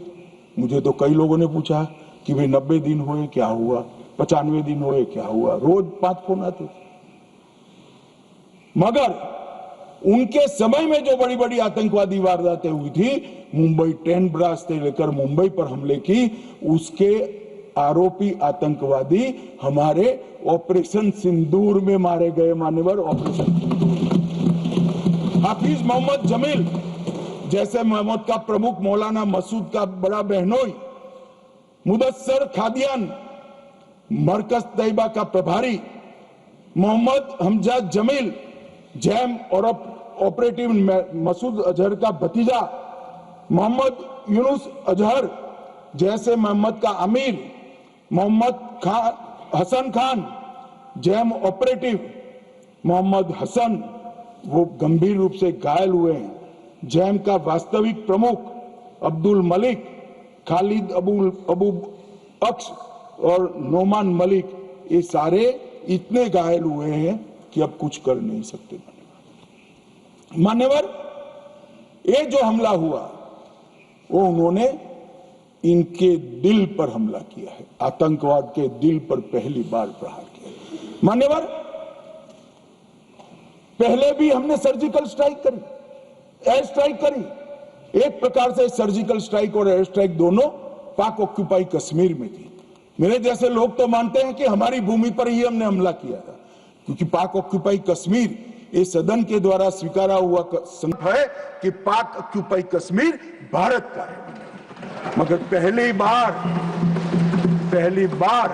मुझे तो कई लोगों ने पूछा कि भाई 90 दिन हुए क्या हुआ, 95 दिन हुए क्या हुआ, रोज 5 फोन आते थे। मगर उनके समय में जो बड़ी बड़ी आतंकवादी वारदातें हुई थी, मुंबई 10 ब्लास्ट से लेकर मुंबई पर हमले की, उसके आरोपी आतंकवादी हमारे ऑपरेशन सिंदूर में मारे गए। मान्यवर, ऑपरेशन हाफिज मोहम्मद जमील जैसे मोहम्मद का प्रमुख, मौलाना मसूद का बड़ा बहनोई, मुदस्सर खादियान मरकज तैयबा का प्रभारी, मोहम्मद हमजा जमील जैम और ऑपरेटिव मसूद अजहर का भतीजा, मोहम्मद यूनुस अजहर जैसे मोहम्मद का अमीर, मोहम्मद हसन खान जैम ऑपरेटिव, मोहम्मद हसन वो गंभीर रूप से घायल हुए हैं, जैम का वास्तविक प्रमुख अब्दुल मलिक, खालिद अबू अक्स और नोमान मलिक, ये सारे इतने घायल हुए हैं कि अब कुछ कर नहीं सकते। मान्यवर, ये जो हमला हुआ वो उन्होंने इनके दिल पर हमला किया है, आतंकवाद के दिल पर पहली बार प्रहार किया। मान्यवर, पहले भी हमने सर्जिकल स्ट्राइक करी, एयर स्ट्राइक करी। एक प्रकार से सर्जिकल स्ट्राइक और एयर स्ट्राइक दोनों पाक ऑक्यूपाई कश्मीर में थी। मेरे जैसे लोग तो मानते हैं कि हमारी भूमि पर ही हमने हमला किया था, क्योंकि पाक ऑक्यूपाई कश्मीर ये सदन के द्वारा स्वीकारा हुआ संकल्प है कि पाक ऑक्यूपाई कश्मीर भारत का है। मगर पहली बार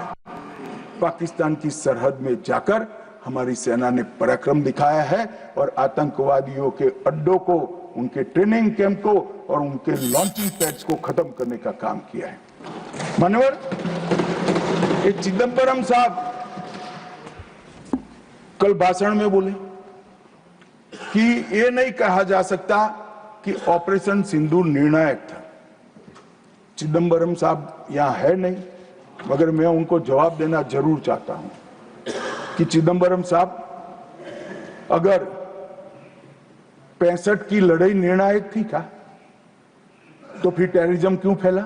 पाकिस्तान की सरहद में जाकर हमारी सेना ने पराक्रम दिखाया है और आतंकवादियों के अड्डों को, उनके ट्रेनिंग कैंप को और उनके लॉन्चिंग पैड्स को खत्म करने का काम किया है। मान्यवर, ये चिदंबरम साहब कल भाषण में बोले कि ये नहीं कहा जा सकता कि ऑपरेशन सिंदूर निर्णायक था। चिदंबरम साहब यहां है नहीं, मगर मैं उनको जवाब देना जरूर चाहता हूं कि चिदंबरम साहब, अगर 65 की लड़ाई निर्णायक थी क्या, तो फिर टेररिज्म क्यों फैला?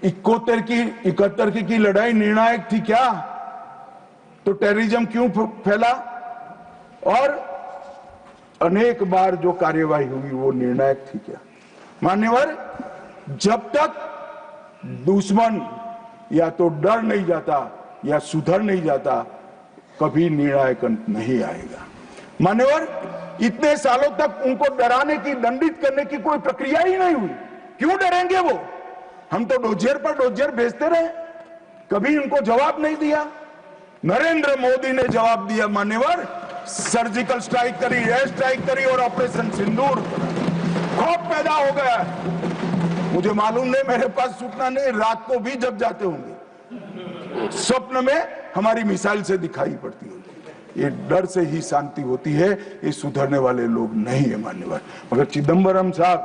71 की लड़ाई निर्णायक थी क्या, तो टेररिज्म क्यों फैला? और अनेक बार जो कार्यवाही हुई वो निर्णायक थी क्या? मान्यवर, जब तक दुश्मन या तो डर नहीं जाता या सुधर नहीं जाता, कभी निर्णायक अंत नहीं आएगा। मान्यवर, इतने सालों तक उनको डराने की, दंडित करने की कोई प्रक्रिया ही नहीं हुई। क्यों डरेंगे वो? हम तो डोजियर पर डोजियर भेजते रहे, कभी उनको जवाब नहीं दिया। नरेंद्र मोदी ने जवाब दिया। मान्यवर, सर्जिकल स्ट्राइक करी, एयर स्ट्राइक करी और ऑपरेशन सिंदूर। खौफ पैदा हो गया। मुझे मालूम नहीं, मेरे पास सूचना नहीं, रात को भी जब जाते होंगे, स्वप्न में हमारी मिसाइल से दिखाई पड़ती होगी। ये डर से ही शांति होती है, ये सुधरने वाले लोग नहीं है। मान्यवर, मगर चिदंबरम साहब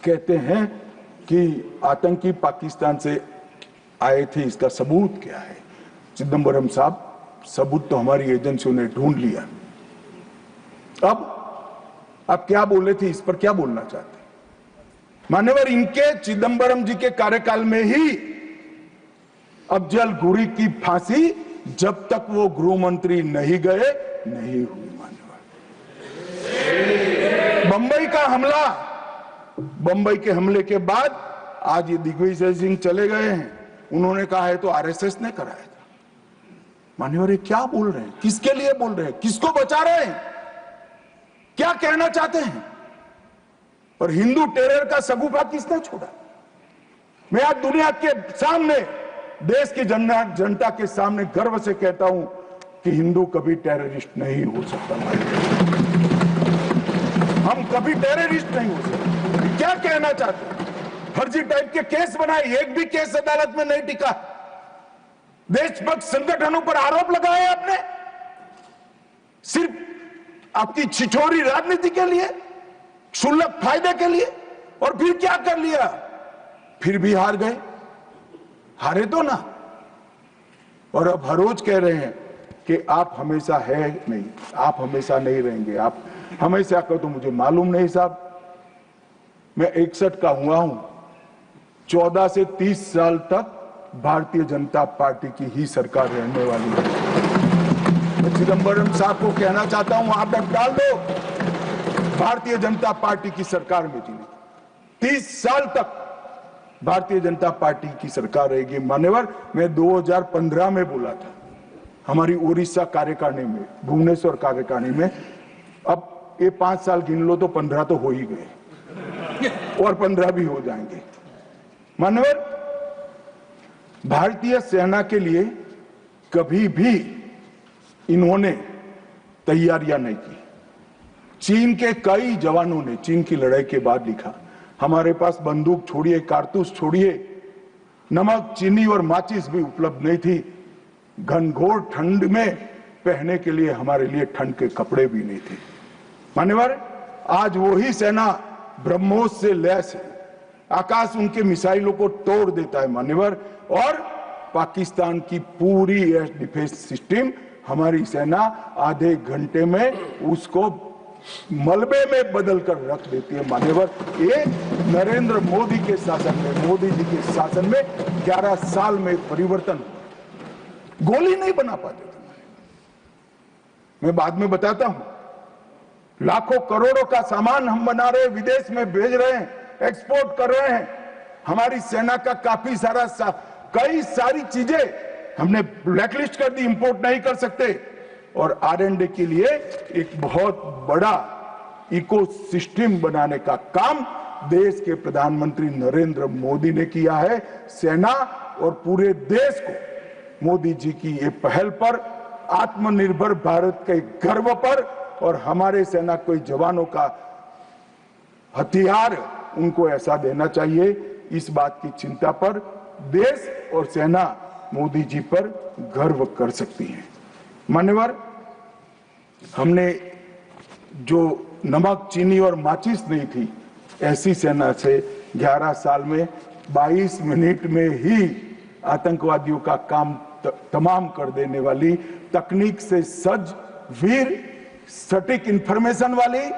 कहते हैं कि आतंकी पाकिस्तान से आए थे, इसका सबूत क्या है? चिदंबरम साहब, सबूत तो हमारी एजेंसियों ने ढूंढ लिया। अब आप क्या बोले थे, इस पर क्या बोलना चाहते? मान्यवर, इनके चिदंबरम जी के कार्यकाल में ही अफजल गुरी की फांसी जब तक वो गृह मंत्री नहीं गए नहीं हुई। मान्यवर, बंबई का हमला, बंबई के हमले के बाद आज ये दिग्विजय सिंह चले गए हैं, उन्होंने कहा है तो आरएसएस ने कराया था। मान्यवर, ये क्या बोल रहे हैं? किसके लिए बोल रहे हैं? किसको बचा रहे हैं? क्या कहना चाहते हैं? और हिंदू टेरर का सगुफा किसने छोड़ा? मैं आज दुनिया के सामने, देश की जनता के सामने गर्व से कहता हूं कि हिंदू कभी टेररिस्ट नहीं हो सकता। हम कभी टेररिस्ट नहीं हो सकते। क्या कहना चाहते हैं? फर्जी टाइप के केस बनाए, एक भी केस अदालत में नहीं टिका। देशभक्त संगठनों पर आरोप लगाए आपने, सिर्फ आपकी छिछोरी राजनीति के लिए, क्षुल्लक फायदे के लिए। और फिर क्या कर लिया? फिर भी हार गए। हारे तो ना। और अब हर रोज कह रहे हैं कि आप हमेशा है नहीं, आप हमेशा नहीं रहेंगे, आप हमेशा का तो मुझे मालूम नहीं साहब। मैं 61 का हुआ हूं। 14 से 30 साल तक भारतीय जनता पार्टी की ही सरकार रहने वाली है। मैं चिदंबरम साहब को कहना चाहता हूं, आप वोट डाल दो, भारतीय जनता पार्टी की सरकार में जीने। 30 साल तक भारतीय जनता पार्टी की सरकार रहेगी। मान्यवर, मैं 2015 में बोला था हमारी उड़ीसा कार्यकारिणी में, भुवनेश्वर कार्यकारिणी में। अब ये 5 साल गिन लो तो 15 तो हो ही गए और 15 भी हो जाएंगे। मान्यवर, भारतीय सेना के लिए कभी भी इन्होंने तैयारियां नहीं की। चीन के कई जवानों ने चीन की लड़ाई के बाद लिखा, हमारे पास बंदूक छोड़िए, कारतूस छोड़िए, नमक, चीनी और माचिस भी उपलब्ध नहीं थी। घनघोर ठंड में पहनने के लिए हमारे लिए ठंड के कपड़े भी नहीं थे। मान्यवर, आज वही सेना ब्रह्मोस से लैस है। आकाश उनके मिसाइलों को तोड़ देता है मान्यवर। और पाकिस्तान की पूरी एयर डिफेंस सिस्टम हमारी सेना आधे घंटे में उसको मलबे में बदल कर रख देती है। मान्यवर, ये नरेंद्र मोदी के शासन में, मोदी जी के शासन में 11 साल में परिवर्तन। गोली नहीं बना पाते थे। मैं बाद में बताता हूं। लाखों करोड़ों का सामान हम बना रहे, विदेश में भेज रहे हैं, एक्सपोर्ट कर रहे हैं। हमारी सेना का काफी सारा कई सारी चीजें हमने ब्लैकलिस्ट कर दी, इंपोर्ट नहीं कर सकते। और R&D के लिए एक बहुत बड़ा इकोसिस्टम बनाने का काम देश के प्रधानमंत्री नरेंद्र मोदी ने किया है। सेना और पूरे देश को मोदी जी की ये पहल पर, आत्मनिर्भर भारत के गर्व पर और हमारे सेना के जवानों का हथियार उनको ऐसा देना चाहिए, इस बात की चिंता पर देश और सेना मोदी जी पर गर्व कर सकती है। मान्यवर, हमने जो नमक, चीनी और माचिस नहीं थी, ऐसी सेना से 11 साल में 22 मिनट में ही आतंकवादियों का काम तमाम कर देने वाली, तकनीक से सज्ज, वीर, सटीक इंफॉर्मेशन वाली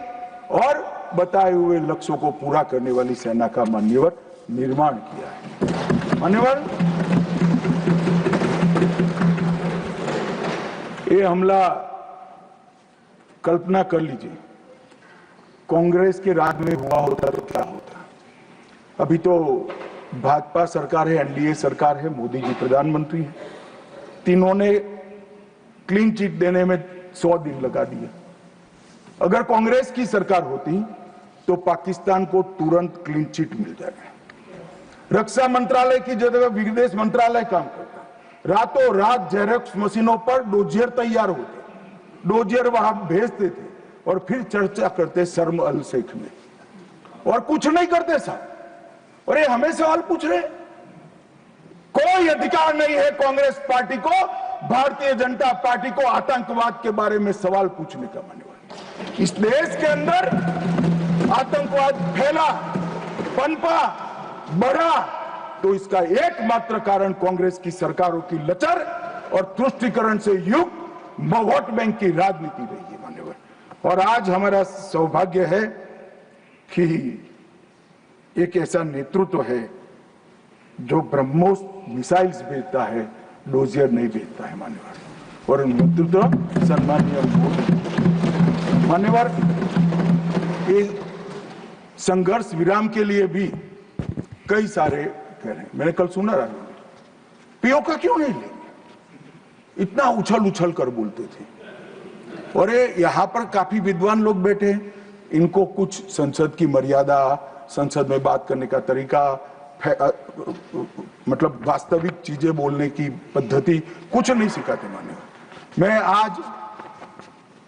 और बताए हुए लक्ष्यों को पूरा करने वाली सेना का मान्यवर निर्माण किया है। मान्यवर, ये हमला कल्पना कर लीजिए, कांग्रेस के राज में हुआ होता तो क्या होता। अभी तो भाजपा सरकार है, एनडीए सरकार है, मोदी जी प्रधानमंत्री है। तीनों ने क्लीन चिट देने में 100 दिन लगा दिया। अगर कांग्रेस की सरकार होती तो पाकिस्तान को तुरंत क्लीन चिट मिल जाएगा। रक्षा मंत्रालय की जगह विदेश मंत्रालय काम करता। रातों रात जेरॉक्स मशीनों पर डोजियर तैयार होते, डोजियर वहां भेजते थे और फिर चर्चा करते शर्म अल शेख में, और कुछ नहीं करते साहब। और ये हमें सवाल पूछ रहे, कोई अधिकार नहीं है कांग्रेस पार्टी को, भारतीय जनता पार्टी को आतंकवाद के बारे में सवाल पूछने का। मान्यवर, इस देश के अंदर आतंकवाद फैला, पनपा, बढ़ा, तो इसका एकमात्र कारण कांग्रेस की सरकारों की लचर और तुष्टीकरण से युक्त वोट बैंक की राजनीति रही है। मान्यवर, और आज हमारा सौभाग्य है कि एक ऐसा नेतृत्व है जो ब्रह्मोस मिसाइल्स भेजता है, डोजियर नहीं भेजता है। मान्यवर, और नेतृत्व सम्मानीय मोदी। मान्यवर, ये संघर्ष विराम के लिए भी कई सारे कह रहे हैं। मैंने कल सुना पीओके क्यों नहीं लेंगे? इतना उछल उछल कर बोलते थे। और यहां पर काफी विद्वान लोग बैठे हैं, इनको कुछ संसद की मर्यादा, संसद में बात करने का तरीका, मतलब वास्तविक चीजें बोलने की पद्धति कुछ नहीं सिखाते। मान्यवर, मैं आज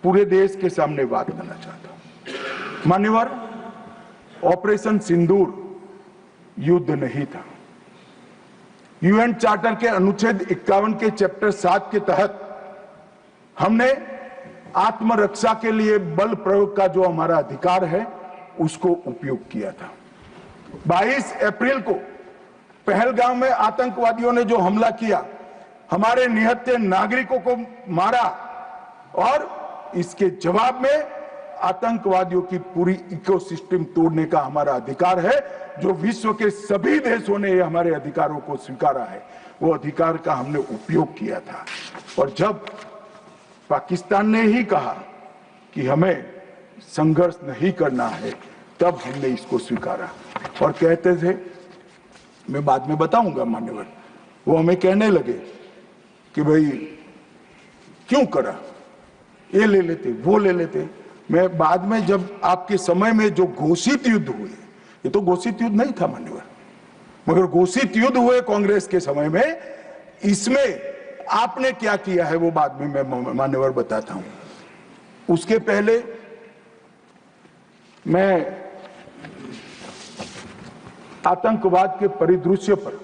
पूरे देश के सामने बात करना चाहता हूं। मान्यवर, ऑपरेशन सिंदूर युद्ध नहीं था। यूएन चार्टर के अनुच्छेद 51 के चैप्टर 7 के तहत हमने आत्मरक्षा के लिए बल प्रयोग का जो हमारा अधिकार है उसको उपयोग किया था। 22 अप्रैल को पहलगाम में आतंकवादियों ने जो हमला किया, हमारे निहत्थे नागरिकों को मारा, और इसके जवाब में आतंकवादियों की पूरी इकोसिस्टम तोड़ने का हमारा अधिकार है। जो विश्व के सभी देशों ने हमारे अधिकारों को स्वीकारा है, वो अधिकार का हमने उपयोग किया था। और जब पाकिस्तान ने ही कहा कि हमें संघर्ष नहीं करना है, तब हमने इसको स्वीकारा। और कहते थे, मैं बाद में बताऊंगा मान्यवर, वो हमें कहने लगे कि भाई क्यों करा, ये ले लेते वो ले लेते। मैं बाद में जब आपके समय में जो घोषित युद्ध हुए, ये तो घोषित युद्ध नहीं था मान्यवर, मगर घोषित युद्ध हुए कांग्रेस के समय में, इसमें आपने क्या किया है वो बाद में मैं मान्यवर बताता हूं। उसके पहले मैं आतंकवाद के परिदृश्य पर,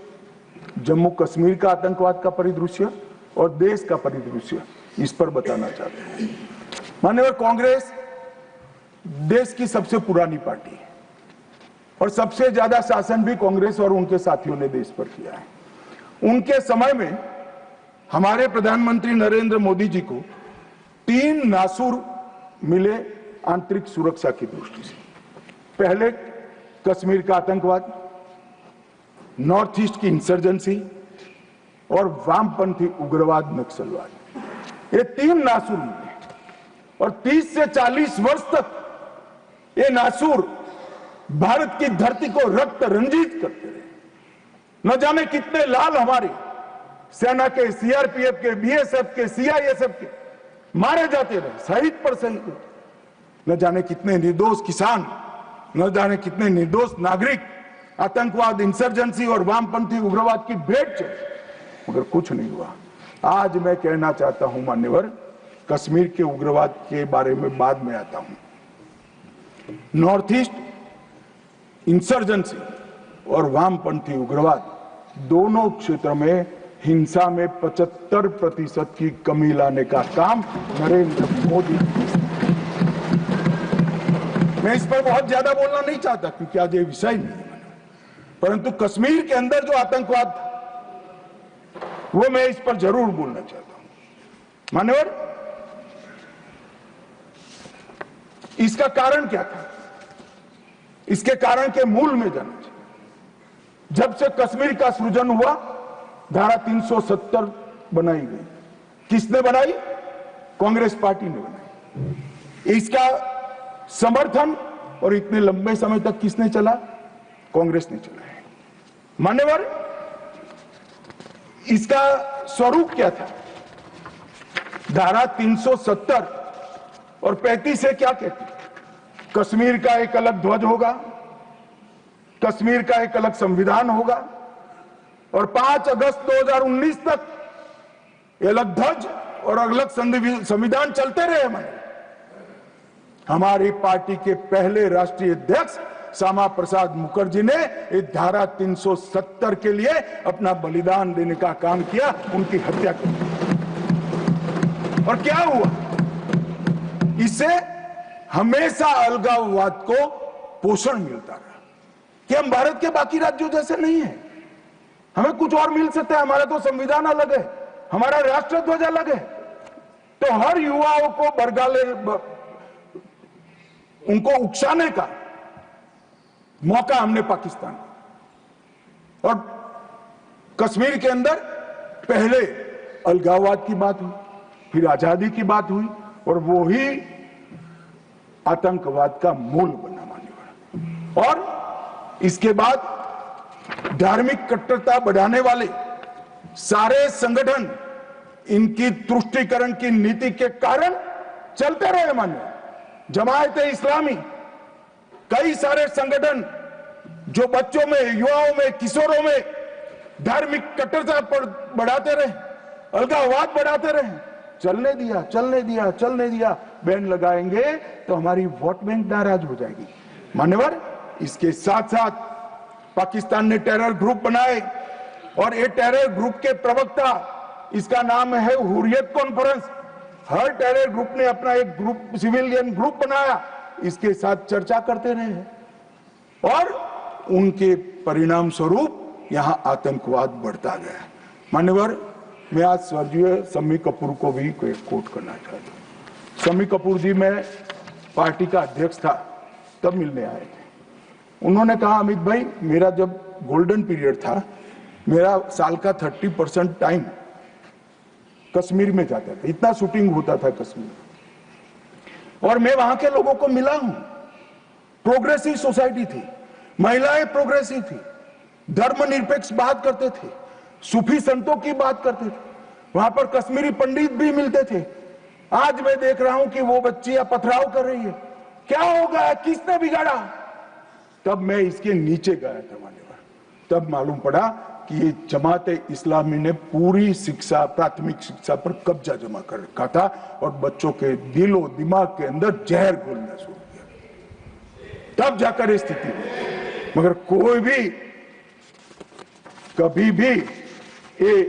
जम्मू कश्मीर का आतंकवाद का परिदृश्य और देश का परिदृश्य, इस पर बताना चाहता हूं। मान्यवर, कांग्रेस देश की सबसे पुरानी पार्टी है और सबसे ज्यादा शासन भी कांग्रेस और उनके साथियों ने देश पर किया है। उनके समय में हमारे प्रधानमंत्री नरेंद्र मोदी जी को 3 नासूर मिले आंतरिक सुरक्षा की दृष्टि से। पहले कश्मीर का आतंकवाद, नॉर्थ ईस्ट की इंसर्जेंसी और वामपंथी उग्रवाद नक्सलवाद, ये 3 नासूर मिले। और 30 से 40 वर्ष तक ये नासूर भारत की धरती को रक्त रंजित करते रहे। न जाने कितने लाल हमारे सेना के, सीआरपीएफ के, बीएसएफ के, सीआईएसएफ के मारे जाते रहे, शहीद पर शहीद। न जाने कितने निर्दोष किसान, न जाने कितने निर्दोष नागरिक आतंकवाद, इंसर्जेंसी और वामपंथी उग्रवाद की भेंट चढ़े, मगर कुछ नहीं हुआ। आज मैं कहना चाहता हूं मान्यवर, कश्मीर के उग्रवाद के बारे में बाद में आता हूं। नॉर्थ ईस्ट इंसर्जेंसी और वामपंथी उग्रवाद दोनों क्षेत्र में हिंसा में 75% की कमी लाने का काम नरेंद्र मोदी। मैं इस पर बहुत ज्यादा बोलना नहीं चाहता क्योंकि आज ये विषय नहीं है, परंतु कश्मीर के अंदर जो आतंकवाद था वो मैं इस पर जरूर बोलना चाहता हूं। मान्यवर, इसका कारण क्या था? इसके कारण के मूल में जाना चाहिए। जब से कश्मीर का सृजन हुआ, धारा 370 बनाई गई। किसने बनाई? कांग्रेस पार्टी ने बनाई। इसका समर्थन और इतने लंबे समय तक किसने चला? कांग्रेस ने चला है। मान्यवर, इसका स्वरूप क्या था? धारा 370 और 35 से क्या कहती? कश्मीर का एक अलग ध्वज होगा, कश्मीर का एक अलग संविधान होगा, और 5 अगस्त 2019 तक ये अलग ध्वज और अलग संविधान चलते रहे। हमारी पार्टी के पहले राष्ट्रीय अध्यक्ष श्यामा प्रसाद मुखर्जी ने इस धारा 370 के लिए अपना बलिदान देने का काम किया, उनकी हत्या की। और क्या हुआ? इससे हमेशा अलगाववाद को पोषण मिलता रहा कि हम भारत के बाकी राज्यों जैसे नहीं है, हमें कुछ और मिल सकता है, हमारा तो संविधान अलग है, हमारा राष्ट्रध्वज अलग है। तो हर युवाओं को बरगाले, उनको उकसाने का मौका हमने पाकिस्तान, और कश्मीर के अंदर पहले अलगाववाद की बात हुई, फिर आजादी की बात हुई, और वो ही आतंकवाद का मूल बना मान्यवर। और इसके बाद धार्मिक कट्टरता बढ़ाने वाले सारे संगठन इनकी तुष्टीकरण की नीति के कारण चलते रहे। मान्य जमायत इस्लामी, कई सारे संगठन जो बच्चों में, युवाओं में, किशोरों में धार्मिक कट्टरता बढ़ाते रहे, अलगाववाद बढ़ाते रहे, चलने दिया, चलने दिया, चलने दिया। बैन लगाएंगे तो हमारी वोट बैंक नाराज हो जाएगी। मान्यवर, इसके साथ साथ पाकिस्तान ने टेरर ग्रुप बनाए और ये टेरर ग्रुप के प्रवक्ता, इसका नाम है हुर्रियत कॉन्फ्रेंस। हर टेरर ग्रुप ने अपना एक ग्रुप, सिविलियन ग्रुप बनाया, इसके साथ चर्चा करते रहे और उनके परिणाम स्वरूप यहां आतंकवाद बढ़ता गया। मान्यवर, मैं आज स्वर्गीय शम्मी कपूर को भी कोट करना चाहता हूं। शम्मी कपूर जी, मैं पार्टी का अध्यक्ष था तब मिलने आए थे। उन्होंने कहा, अमित भाई, मेरा जब गोल्डन पीरियड था, मेरा साल का 30% टाइम कश्मीर में जाता था, इतना शूटिंग होता था कश्मीर, और मैं वहां के लोगों को मिला हूं। प्रोग्रेसिव सोसाइटी थी, महिलाएं प्रोग्रेसिव थी, धर्मनिरपेक्ष बात करते थे, सूफी संतों की बात करते थे, वहां पर कश्मीरी पंडित भी मिलते थे। आज मैं देख रहा हूं कि वो बच्चियां पथराव कर रही है। क्या हो गया, किसने बिगाड़ा? तब मैं इसके नीचे गया था मान्यवर, तब मालूम पड़ा कि ये जमाते इस्लामी ने पूरी शिक्षा, प्राथमिक शिक्षा पर कब्जा जमा कर रखा था और बच्चों के दिलो दिमाग के अंदर जहर घोलना शुरू किया। तब जाकर स्थिति हुई। मगर कोई भी कभी भी ये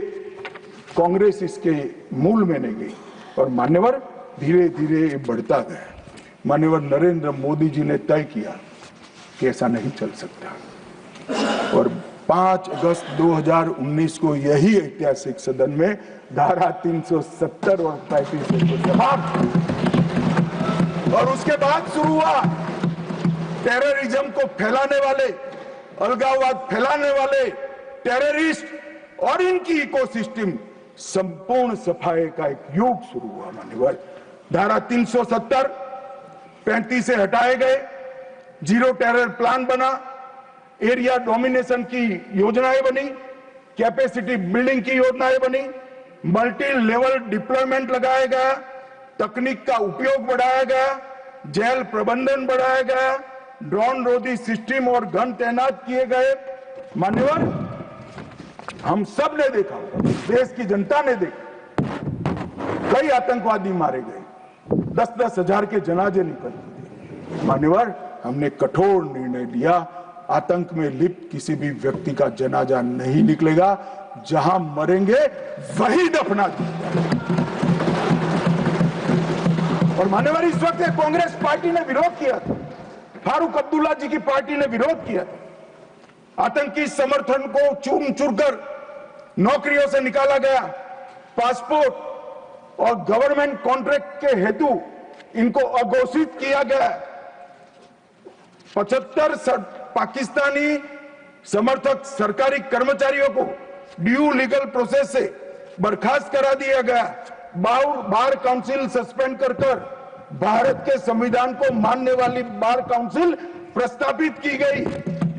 कांग्रेस इसके मूल में नहीं गई और मान्यवर धीरे धीरे ये बढ़ता गया। मान्यवर नरेंद्र मोदी जी ने तय किया कि ऐसा नहीं चल सकता और 5 अगस्त 2019 को यही ऐतिहासिक सदन में धारा 370 और 35 को समाप्त, और उसके बाद शुरू हुआ टेररिज्म को फैलाने वाले, अलगाववाद फैलाने वाले टेररिस्ट और इनकी इकोसिस्टम संपूर्ण सफाई का एक युग शुरू हुआ। मान्यवर, धारा 370 35 से हटाए गए, जीरो टेरर प्लान बना, एरिया डोमिनेशन की योजनाएं बनी, कैपेसिटी बिल्डिंग की योजनाएं बनी, मल्टी लेवल डिप्लॉयमेंट लगाया गया, तकनीक का उपयोग बढ़ाया गया, जेल प्रबंधन बढ़ाया गया, ड्रोन रोधी सिस्टम और गन तैनात किए गए। मान्यवर, हम सब ने देखा, देश की जनता ने देखा, कई आतंकवादी मारे गए, 10-10 हजार के जनाजे निकलते। मान्यवर, हमने कठोर निर्णय लिया, आतंक में लिप्त किसी भी व्यक्ति का जनाजा नहीं निकलेगा, जहां मरेंगे वही दफना दिया। और मान्यवर, इस वक्त कांग्रेस पार्टी ने विरोध किया था, फारूक अब्दुल्ला जी की पार्टी ने विरोध किया था। आतंकी समर्थन को चूर चूर कर नौकरियों से निकाला गया, पासपोर्ट और गवर्नमेंट कॉन्ट्रैक्ट के हेतु इनको अघोषित किया गया। 75 पाकिस्तानी समर्थक सरकारी कर्मचारियों को ड्यू लीगल प्रोसेस से बर्खास्त करा दिया गया। बार काउंसिल सस्पेंड कर भारत के संविधान को मानने वाली बार काउंसिल प्रस्तावित की गई।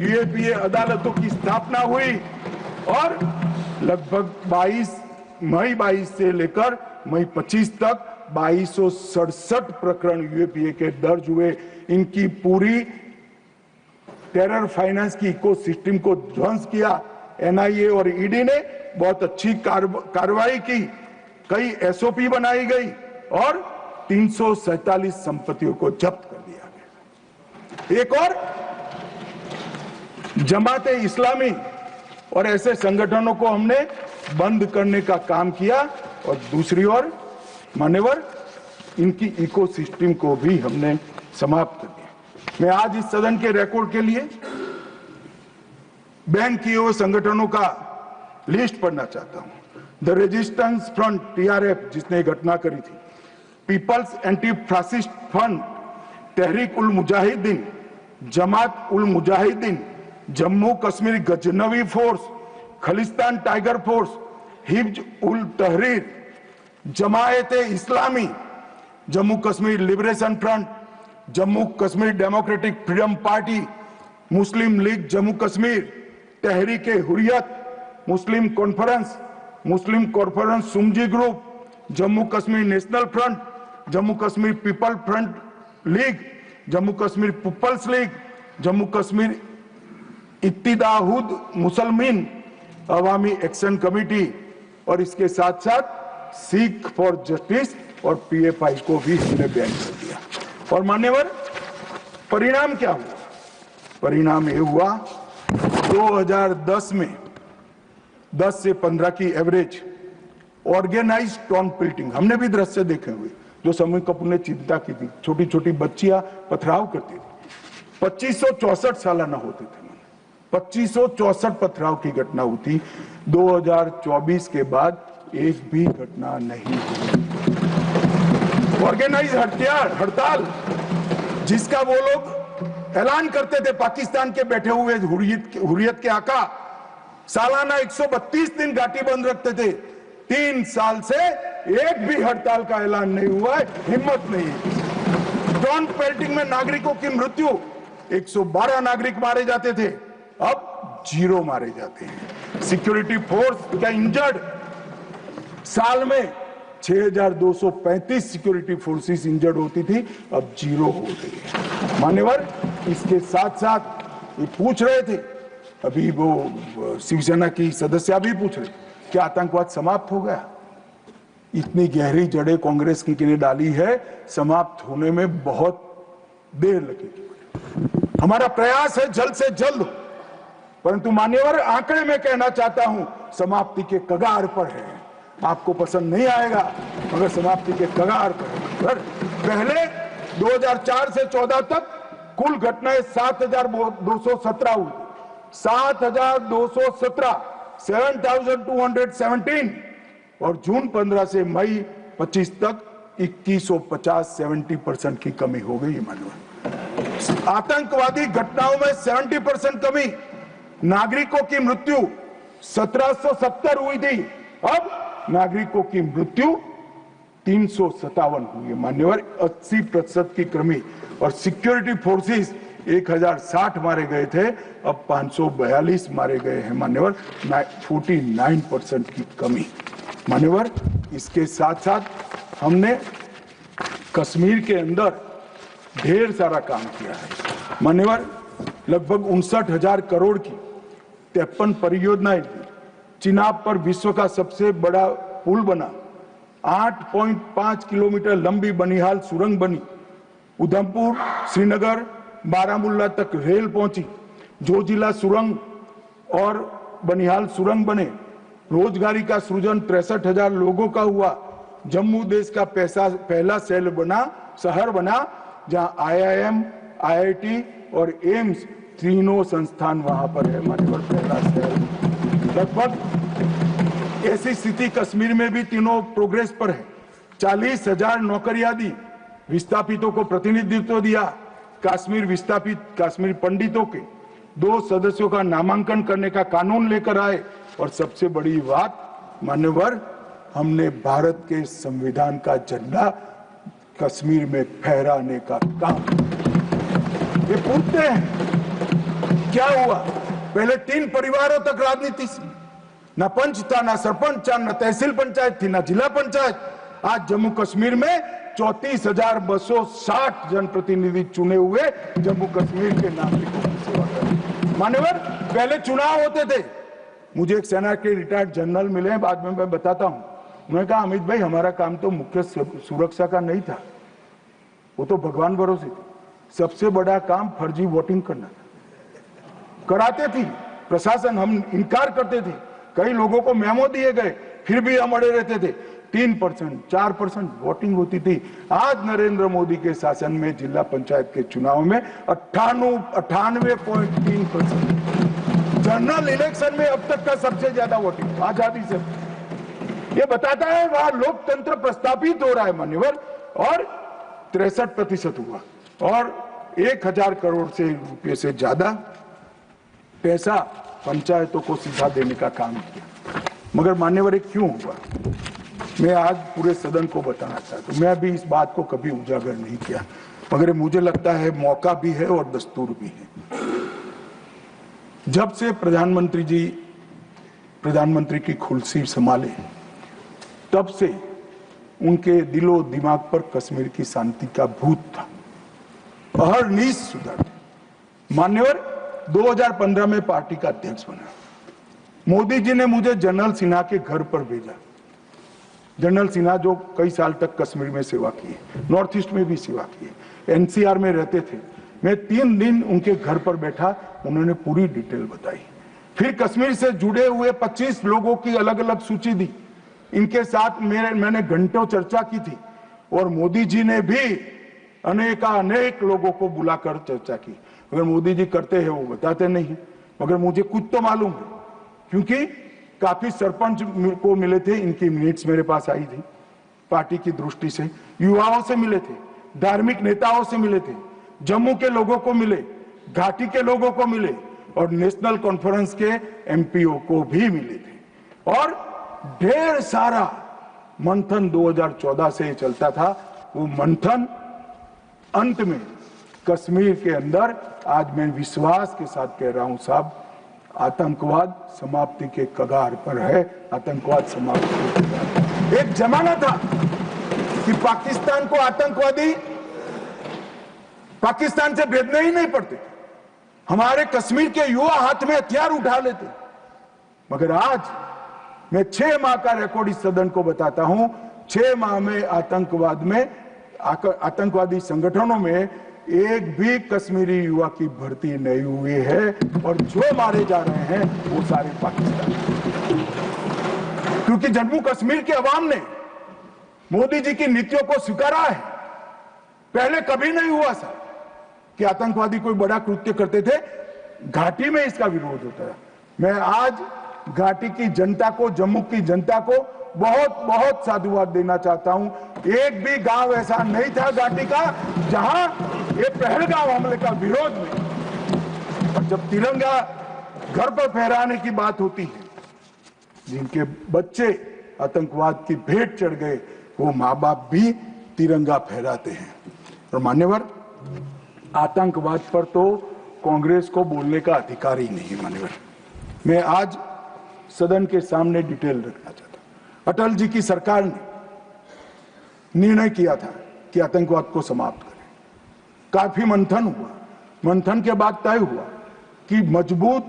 यूएपीए अदालतों की स्थापना हुई और लगभग मई 22 से लेकर मई 25 तक 2267 प्रकरण यूएपीए के दर्ज हुए। इनकी पूरी टेरर फाइनेंस की इकोसिस्टम को ध्वंस किया। एनआईए और ईडी ने बहुत अच्छी कार्रवाई की, कई एसओपी बनाई गई और 347 संपत्तियों को जब्त कर दिया गया। एक और जमाते इस्लामी और ऐसे संगठनों को हमने बंद करने का काम किया और दूसरी ओर मान्यवर इनकी इकोसिस्टम को भी हमने समाप्त कर दिया। मैं आज इस सदन के रिकॉर्ड के लिए बैन किए हुए संगठनों का लिस्ट पढ़ना चाहता हूं। द रेजिस्टेंस फ्रंट टीआरएफ, जिसने घटना करी थी, People's Anti Fascist Front, Tehreek ul Mujahideen, Jamaat ul Mujahideen, Jammu Kashmir Ghaznavi Force, Khalistan Tiger Force, हिब्ज ul Tahrir, Jamaat Islami, Jammu Kashmir Liberation Front, Jammu Kashmir Democratic Freedom Party, Muslim League Jammu Kashmir, Tehreek Hurriyat, Muslim Conference, Muslim Corporation सुमजी group, Jammu Kashmir National Front, Jammu Kashmir People Front League, Jammu Kashmir People's League, Jammu Kashmir Ittihad Musalman Awami Action Committee और इसके साथ साथ सिख फॉर जस्टिस और पीएफआई को भी हमने बैन कर दिया। और मान्यवर, परिणाम क्या हुआ? परिणाम ये हुआ 2010 में 10 से 15 की एवरेज ऑर्गेनाइज्ड टाउन पिल्टिंग, हमने भी दृश्य देखे हुए जो समय कपूर ने चिंता की थी, छोटी छोटी बच्चियां पथराव करती थी। 2564 सालाना होते थे, 2564 पथराव की घटना हुई। 2024 के बाद एक भी घटना नहीं हुई। ऑर्गेनाइज हड़ताल जिसका वो लोग ऐलान करते थे, पाकिस्तान के बैठे हुए हुर्रियत के आका सालाना 132 दिन घाटी बंद रखते थे। 3 साल से एक भी हड़ताल का ऐलान नहीं हुआ है, हिम्मत नहीं है। टाउन पेल्टिंग में नागरिकों की मृत्यु, 112 नागरिक मारे जाते थे, अब 0 मारे जाते हैं। सिक्योरिटी फोर्स का इंजर्ड, साल में 6235 सिक्योरिटी फोर्सेस इंजर्ड होती थी, अब 0 हो गई है। मान्यवर, इसके साथ साथ ये पूछ रहे थे, अभी वो शिवसेना की सदस्य भी पूछ रहे, क्या आतंकवाद समाप्त हो गया? इतनी गहरी जड़ें कांग्रेस की ने डाली है, समाप्त होने में बहुत देर लगेगी। हमारा प्रयास है जल्द से जल्द, परंतु मान्यवर, आंकड़े में कहना चाहता हूं समाप्ति के कगार पर है। आपको पसंद नहीं आएगा मगर समाप्ति के कगार पर। पहले 2004 से 14 तक कुल घटनाएं 7217 हुई, 7217, 7217, और जून 15 से मई 25 तक 2150, 70% की कमी हो गई। मानव आतंकवादी घटनाओं में 70% कमी, नागरिकों की मृत्यु 1770 हुई थी, अब नागरिकों की मृत्यु 357 हुई है। मान्यवर, 80% की कमी। और सिक्योरिटी फोर्सेस 1060 मारे गए थे, अब 542 मारे गए हैं। मान्यवर, 49% की कमी। मान्यवर, इसके साथ साथ हमने कश्मीर के अंदर ढेर सारा काम किया है। मान्यवर, लगभग 59,000 करोड़ की 53 परियोजनाएं, चिनाब पर विश्व का सबसे बड़ा पुल बना, 8.5 किलोमीटर लंबी बनिहाल सुरंग बनी, उधमपुर श्रीनगर बारामूला तक रेल पहुंची, जोजिला सुरंग और बनिहाल सुरंग बने, रोजगारी का सृजन 63,000 लोगों का हुआ, जम्मू देश का पहला शहर बना जहां IIM, IIT और एम्स तीनों संस्थान वहां पर है। मान्यवर, पहला शहर। लगभग ऐसी स्थिति कश्मीर में भी तीनों प्रोग्रेस पर है। 40,000 नौकरियां दी, विस्थापितों को प्रतिनिधित्व दिया, कश्मीर विस्थापित कश्मीर पंडितों के 2 सदस्यों का नामांकन करने का कानून लेकर आए, और सबसे बड़ी बात मान्यवर, हमने भारत के संविधान का झंडा कश्मीर में फहराने का काम। ये पूछते हैं क्या हुआ? पहले 3 परिवारों तक राजनीति, न पंच था, न सरपंच था, न तहसील पंचायत थी, न जिला पंचायत। आज जम्मू कश्मीर में 34,260 जनप्रतिनिधि चुने हुए जम्मू कश्मीर के नागरिकों की सेवा कर। मान्यवर, पहले चुनाव होते थे। मुझे एक सेना के रिटायर्ड जनरल मिले, बाद में मैं बताता हूं। उन्होंने कहा, अमित भाई, हमारा काम तो मुख्य सुरक्षा का नहीं था, वो तो भगवान भरोसे थे। सबसे बड़ा काम फर्जी वोटिंग करना था। कराते थी प्रशासन, हम इनकार करते थे। कई लोगों को मेमो दिए गए, फिर भी हम अड़े रहते थे। 3%, 4% वोटिंग होती थी। आज नरेंद्र मोदी के शासन में जिला पंचायत के चुनाव में 98.3%। जनरल इलेक्शन में अब तक का सबसे ज्यादा वोटिंग आजादी से। ये बताता है वहां लोकतंत्र प्रस्थापित हो रहा है। मान्यवर, और 63% हुआ, और 1,000 करोड़ से रुपये से ज्यादा पैसा पंचायतों को सीधा देने का काम किया। मगर मान्यवर, क्यों हुआ? मैं आज पूरे सदन को बताना चाहता हूं। मैं भी इस बात को कभी उजागर नहीं किया, मगर मुझे लगता है मौका भी है और दस्तूर भी है। जब से प्रधानमंत्री जी प्रधानमंत्री की कुर्सी संभाले तब से उनके दिलो दिमाग पर कश्मीर की शांति का भूत था। अहरनीश सुधर थे। मान्यवर 2015 में पार्टी का अध्यक्ष बना। मोदी जी ने मुझे जनरल सिन्हा के घर पर भेजा। जनरल सिन्हा जो कई साल तक कश्मीर में सेवा की, नॉर्थ ईस्ट में भी सेवा की, एनसीआर में रहते थे। मैं 3 दिन उनके घर पर बैठा, उन्होंने पूरी डिटेल बताई। फिर कश्मीर से जुड़े हुए 25 लोगों की अलग अलग सूची दी। इनके साथ मैंने घंटों चर्चा की थी और मोदी जी ने भी अनेक लोगों को बुलाकर चर्चा की। अगर मोदी जी करते हैं वो बताते नहीं, मगर मुझे कुछ तो मालूम है क्योंकि काफी सरपंच को मिले थे। इनकी मिनट्स मेरे पास आई थी। पार्टी की दृष्टि से युवाओं से मिले थे, धार्मिक नेताओं से मिले थे, जम्मू के लोगों को मिले, घाटी के लोगों को मिले और नेशनल कॉन्फ्रेंस के एमपीओ को भी मिले थे। और ढेर सारा मंथन 2014 से चलता था। वो मंथन अंत में कश्मीर के अंदर आज मैं विश्वास के साथ कह रहा हूं साहब, आतंकवाद समाप्ति के कगार पर है। आतंकवाद समाप्ति के कगार पर। एक जमाना था कि पाकिस्तान को आतंकवादी पाकिस्तान से भेजने ही नहीं पड़ते, हमारे कश्मीर के युवा हाथ में हथियार उठा लेते। मगर आज मैं 6 माह का रिकॉर्ड इस सदन को बताता हूं। 6 माह में आतंकवादी संगठनों में एक भी कश्मीरी युवा की भर्ती नहीं हुई है और जो मारे जा रहे हैं वो सारे पाकिस्तान। क्योंकि जम्मू कश्मीर के अवाम ने मोदी जी की नीतियों को स्वीकारा है। पहले कभी नहीं हुआ सर कि आतंकवादी कोई बड़ा कृत्य करते थे, घाटी में इसका विरोध होता है। मैं आज घाटी की जनता को, जम्मू की जनता को बहुत बहुत साधुवाद देना चाहता हूं। एक भी गांव ऐसा नहीं था घाटी का जहां ये पहलगाम हमले का विरोध नहीं। और जब तिरंगा घर पर फहराने की बात होती है, जिनके बच्चे आतंकवाद की भेंट चढ़ गए, वो मां बाप भी तिरंगा फहराते हैं। और मान्यवर, आतंकवाद पर तो कांग्रेस को बोलने का अधिकार ही नहीं है। मान्यवर, मैं आज सदन के सामने डिटेल रखना चाहता हूं। अटल जी की सरकार ने निर्णय किया था कि आतंकवाद को समाप्त करें। काफी मंथन हुआ। मंथन के बाद तय हुआ कि मजबूत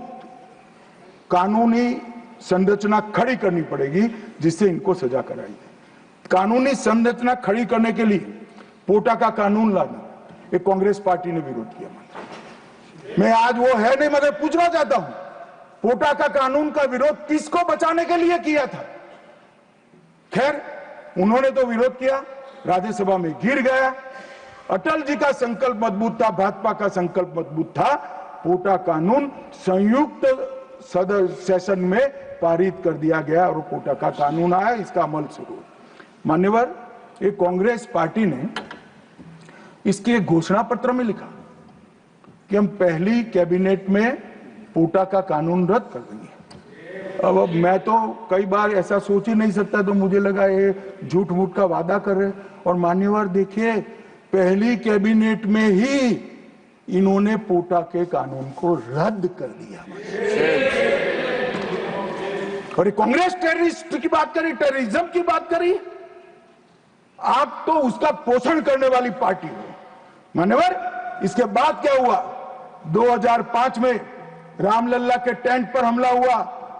कानूनी संरचना खड़ी करनी पड़ेगी जिससे इनको सजा कराई जाए। कानूनी संरचना खड़ी करने के लिए पोटा का कानून लाना, एक कांग्रेस पार्टी ने विरोध किया। मैं आज वो है नहीं, मगर पूछना चाहता हूं, पोटा का कानून का विरोध किसको बचाने के लिए किया था? खैर, उन्होंने तो विरोध किया, राज्यसभा में गिर गया। अटल जी का संकल्प मजबूत था, भाजपा का संकल्प मजबूत था। पोटा कानून संयुक्त सदन सेशन में पारित कर दिया गया और पोटा का कानून आया, इसका अमल शुरू। मान्यवर, एक कांग्रेस पार्टी ने इसके एक घोषणा पत्र में लिखा कि हम पहली कैबिनेट में पोटा का कानून रद्द कर देंगे। अब मैं तो कई बार ऐसा सोच ही नहीं सकता, तो मुझे लगा ये झूठ मूठ का वादा कर रहे। और मान्यवर देखिए, पहली कैबिनेट में ही इन्होंने पोटा के कानून को रद्द कर दिया। और कांग्रेस टेररिस्ट की बात करी, टेररिज्म की बात करी, आप तो उसका पोषण करने वाली पार्टी हो। मान्यवर, इसके बाद क्या हुआ? 2005 में रामलल्ला के टेंट पर हमला हुआ।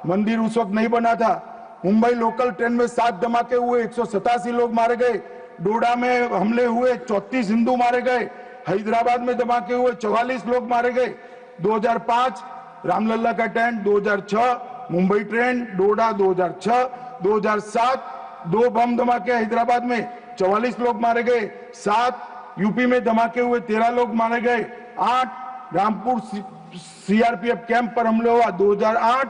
मंदिर उस वक्त नहीं बना था। मुंबई लोकल ट्रेन में 7 धमाके हुए, 187 लोग मारे गए। डोडा में हमले हुए, 34 हिंदू मारे गए। हैदराबाद में धमाके हुए, 44 लोग मारे गए। 2005 रामलल्ला का टेंट, 2006 मुंबई ट्रेन, डोडा 2006, 2007 2 बम धमाके हैदराबाद में, 44 लोग मारे गए। 7 यूपी में धमाके हुए, 13 लोग मारे गए। 8 रामपुर सीआरपीएफ कैंप पर हमला हुआ। 2008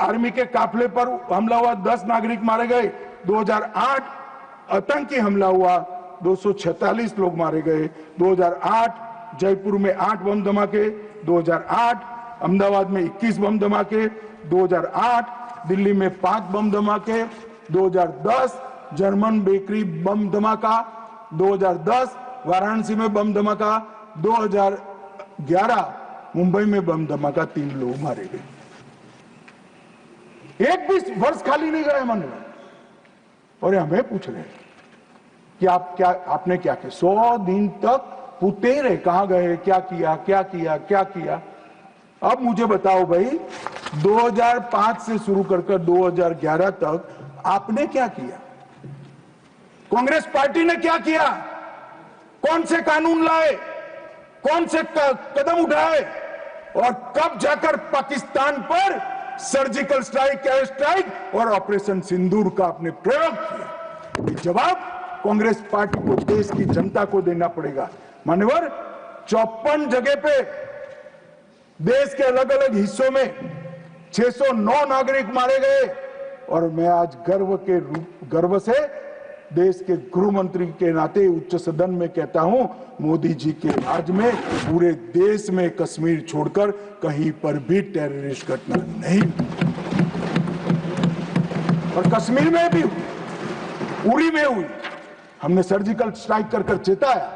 आर्मी के काफिले पर हमला हुआ, 10 नागरिक मारे गए। 2008 आतंकी हमला हुआ, 246 लोग मारे गए। 2008 जयपुर में 8 बम धमाके। 2008 अहमदाबाद में 21 बम धमाके। 2008 दिल्ली में 5 बम धमाके। 2010 जर्मन बेकरी बम धमाका। 2010 वाराणसी में बम धमाका। 2011 मुंबई में बम धमाका, 3 लोग मारे गए। एक भी वर्ष खाली नहीं गए मान्यवर। और हमें पूछ रहे हैं कि आपने क्या किया। 100 दिन तक पूछते ही रहे कहां गए, क्या किया क्या किया क्या किया। अब मुझे बताओ भाई, 2005 से शुरू कर 2011 तक आपने क्या किया, कांग्रेस पार्टी ने क्या किया, कौन से कानून लाए, कौन से कदम उठाए, और कब जाकर पाकिस्तान पर सर्जिकल स्ट्राइक, एयर स्ट्राइक और ऑपरेशन सिंदूर का आपने प्रयोग किया। ये जवाब कांग्रेस पार्टी को, देश की जनता को देना पड़ेगा। मान्यवर, 54 जगह पे देश के अलग अलग हिस्सों में 609 नागरिक मारे गए। और मैं आज गर्व से देश के गृह मंत्री के नाते उच्च सदन में कहता हूं, मोदी जी के राज में पूरे देश में कश्मीर छोड़कर कहीं पर भी टेररिस्ट घटना नहीं। और कश्मीर में भी हुई, उरी में हुई, हमने सर्जिकल स्ट्राइक कर चेताया,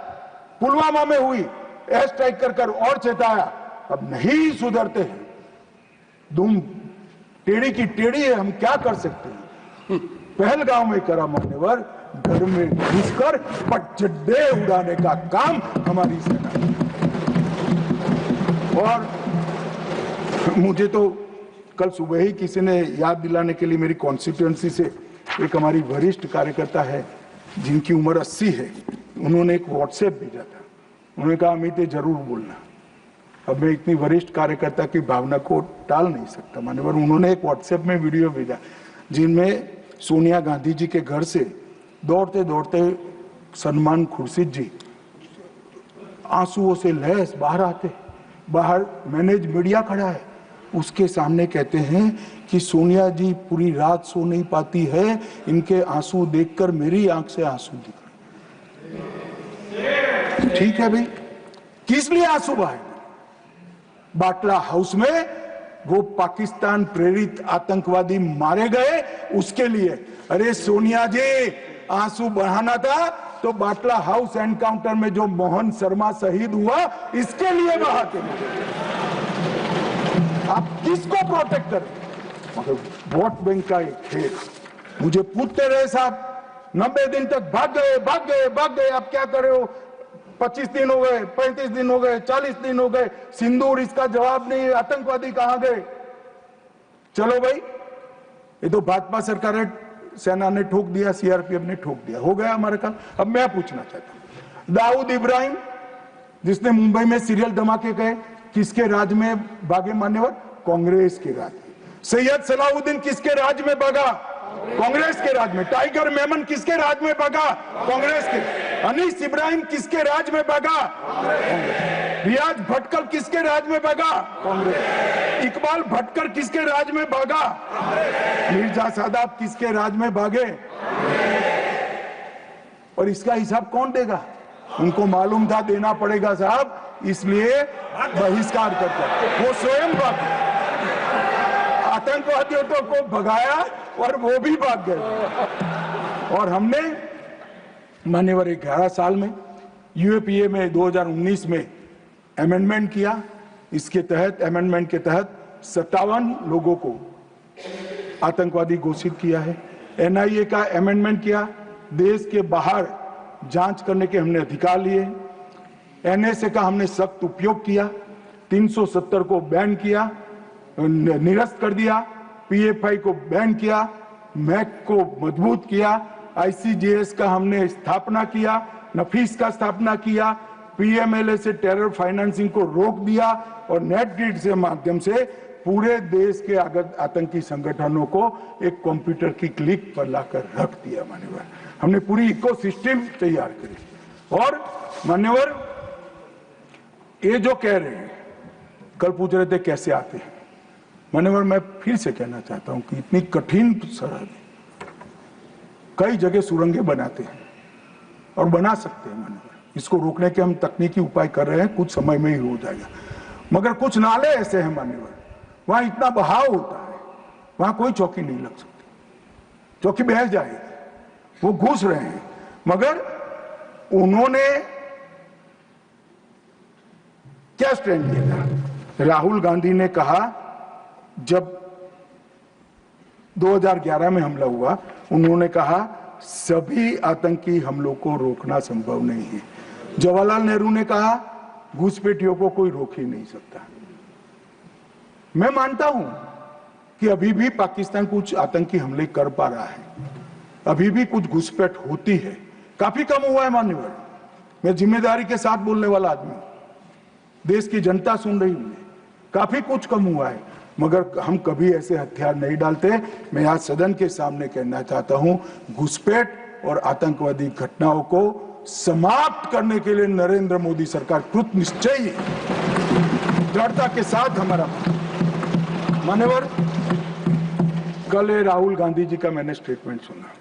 पुलवामा में हुई, एयर स्ट्राइक कर और चेताया। अब नहीं सुधरते हैं, दुम टेढ़ी की टेढ़ी है, हम क्या कर सकते हैं। पहलगांव में करा मान्यवर, घर में घुसकर पटजड्डे उड़ाने का काम हमारी सेना। और मुझे तो कल सुबह ही किसी ने याद दिलाने के लिए, मेरी कॉन्स्टिट्यूएंसी से एक हमारी वरिष्ठ कार्यकर्ता है जिनकी उम्र 80 है, उन्होंने एक व्हाट्सएप भेजा था। उन्होंने कहा अमित जरूर बोलना। अब मैं इतनी वरिष्ठ कार्यकर्ता की भावना को टाल नहीं सकता मान्यवर। उन्होंने एक व्हाट्सएप में वीडियो भेजा जिनमें सोनिया गांधी जी के घर से दौड़ते दौड़ते सलमान खुर्शीद जी आंसुओं से लहस बाहर आते, बाहर मैनेज मीडिया खड़ा है, उसके सामने कहते हैं कि सोनिया जी पूरी रात सो नहीं पाती है, इनके आंसू देखकर मेरी आंख से आंसू दिख रहे। ठीक है भाई, किस लिए आंसू बहाए? बाटला हाउस में वो पाकिस्तान प्रेरित आतंकवादी मारे गए, उसके लिए। अरे सोनिया जी, आंसू बहाना था तो बाटला हाउस एनकाउंटर में जो मोहन शर्मा शहीद हुआ, इसके लिए बहाते। आप किसको प्रोटेक्ट करें? मगर वोट बैंक का एक खेल। मुझे पूछते रहे साहब, 90 दिन तक भाग गए, आप क्या कर रहे हो? 25 दिन हो गए, 35 दिन हो गए, 40 दिन हो गए, सिंदूर इसका जवाब नहीं, आतंकवादी कहां गए? चलो भाई, ये तो भाजपा सरकार है, सेना ने ठोक दिया, सीआरपीएफ ने ठोक दिया, हो गया हमारा काम। अब मैं पूछना चाहता हूं, दाऊद इब्राहिम जिसने मुंबई में सीरियल धमाके गए, किसके राज में भागे मान्यवर? कांग्रेस के राज में। सैयद सलाउद्दीन किसके राज में भागा? कांग्रेस के राज में। टाइगर मेमन किसके राज में भागा? कांग्रेस के। अनीस इब्राहिम किसके राज में भागा? रियाज भटकल किसके राज में भागा? कांग्रेस। इकबाल भटकर किसके राज में भागा? मिर्जा सादाब किसके राज में भागे? और इसका हिसाब कौन देगा? उनको मालूम था देना पड़ेगा साहब, इसलिए बहिष्कार करते। वो स्वयं भागे, आतंकवादियों को भगाया और वो भी भाग गए। और हमने मान्यवर 11 साल में यूएपीए में 2019 में अमेंडमेंट किया। इसके तहत, अमेंडमेंट के तहत 57 लोगों को आतंकवादी घोषित किया है। एनआईए का अमेंडमेंट किया, देश के बाहर जांच करने के हमने अधिकार लिए। एनएसए का हमने सख्त उपयोग किया, 370 को बैन किया, निरस्त कर दिया, पीएफआई को बैन किया, मैक को मजबूत किया, आईसीजेएस का हमने स्थापना किया, नफीस का स्थापना किया, पीएमएलए से टेरर फाइनेंसिंग को रोक दिया और नेट ग्रिड से माध्यम से पूरे देश के आतंकी संगठनों को एक कंप्यूटर की क्लिक पर लाकर रख दिया। मान्यवर, हमने पूरी इकोसिस्टम तैयार करी। और मान्यवर, ये जो कह रहे हैं, कल पूछ रहे थे कैसे आते हैं, मान्यवर मैं फिर से कहना चाहता हूं कि इतनी कठिन सरहद, कई जगह सुरंगें बनाते हैं और बना सकते हैं मान्यवर। इसको रोकने के हम तकनीकी उपाय कर रहे हैं, कुछ समय में ही हो जाएगा। मगर कुछ नाले ऐसे हैं मान्यवर, वहां इतना बहाव होता है, वहां कोई चौकी नहीं लग सकती, चौकी बह जाएगी। वो घुस रहे हैं, मगर उन्होंने क्या स्टैंड लिया था? राहुल गांधी ने कहा जब 2011 में हमला हुआ, उन्होंने कहा सभी आतंकी हमलों को रोकना संभव नहीं है। जवाहरलाल नेहरू ने कहा घुसपैठियों को कोई रोक ही नहीं सकता। मैं मानता हूं कि अभी भी पाकिस्तान कुछ आतंकी हमले कर पा रहा है, अभी भी कुछ घुसपैठ होती है, काफी कम हुआ है मान्यवर। मैं जिम्मेदारी के साथ बोलने वाला आदमी हूं, देश की जनता सुन रही है, काफी कुछ कम हुआ है, मगर हम कभी ऐसे हथियार नहीं डालते। मैं आज सदन के सामने कहना चाहता हूं, घुसपैठ और आतंकवादी घटनाओं को समाप्त करने के लिए नरेंद्र मोदी सरकार कृत निश्चयी दृढ़ता के साथ हमारा। मान्यवर, कल राहुल गांधी जी का मैंने स्टेटमेंट सुना,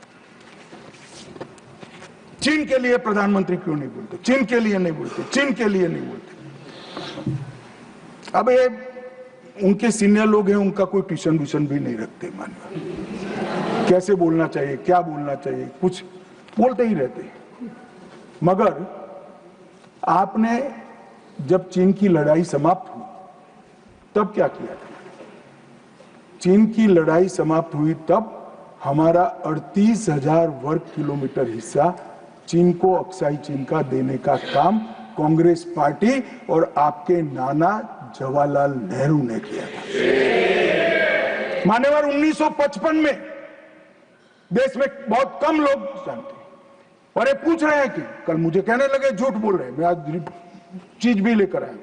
चीन के लिए प्रधानमंत्री क्यों नहीं बोलते, चीन के लिए नहीं बोलते, चीन के लिए नहीं बोलते। अब ये उनके सीनियर लोग हैं, उनका कोई ट्यूशन भी नहीं रखते। मान्यवर, कैसे बोलना चाहिए, क्या बोलना चाहिए, कुछ बोलते ही रहते। मगर आपने जब चीन की लड़ाई समाप्त हुई तब क्या किया था? चीन की लड़ाई समाप्त हुई तब हमारा 38,000 वर्ग किलोमीटर हिस्सा चीन को अक्साई चीन का देने का काम कांग्रेस पार्टी और आपके नाना जवाहरलाल नेहरू ने किया था। मान्यवर, 1955 में देश में बहुत कम लोग जानते, और ये पूछ रहे हैं कि कल मुझे कहने लगे झूठ बोल रहे हैं, मैं आज चीज भी लेकर आया।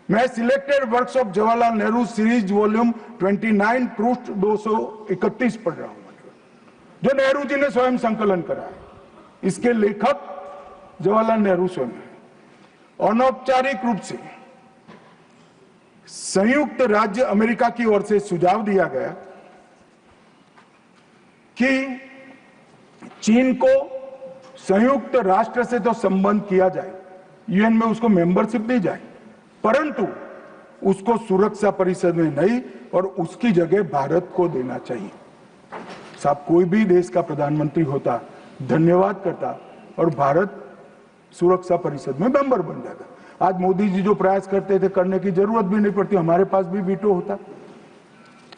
मैं selected works of Jawaharlal Nehru series volume 29 पृष्ठ 231 पढ़ रहा हूं, जो नेहरू जी ने स्वयं संकलन करा है। इसके लेखक जवाहरलाल नेहरू स्वयं है। अनौपचारिक रूप से संयुक्त राज्य अमेरिका की ओर से सुझाव दिया गया कि चीन को संयुक्त राष्ट्र से तो संबंध किया जाए, यूएन में उसको मेंबरशिप दी जाए, परंतु उसको सुरक्षा परिषद में नहीं और उसकी जगह भारत को देना चाहिए। साहब, कोई भी देश का प्रधानमंत्री होता, धन्यवाद करता और भारत सुरक्षा परिषद में मेंबर बन जाता। आज मोदी जी जो प्रयास करते थे, करने की जरूरत भी नहीं पड़ती, हमारे पास भी वीटो होता।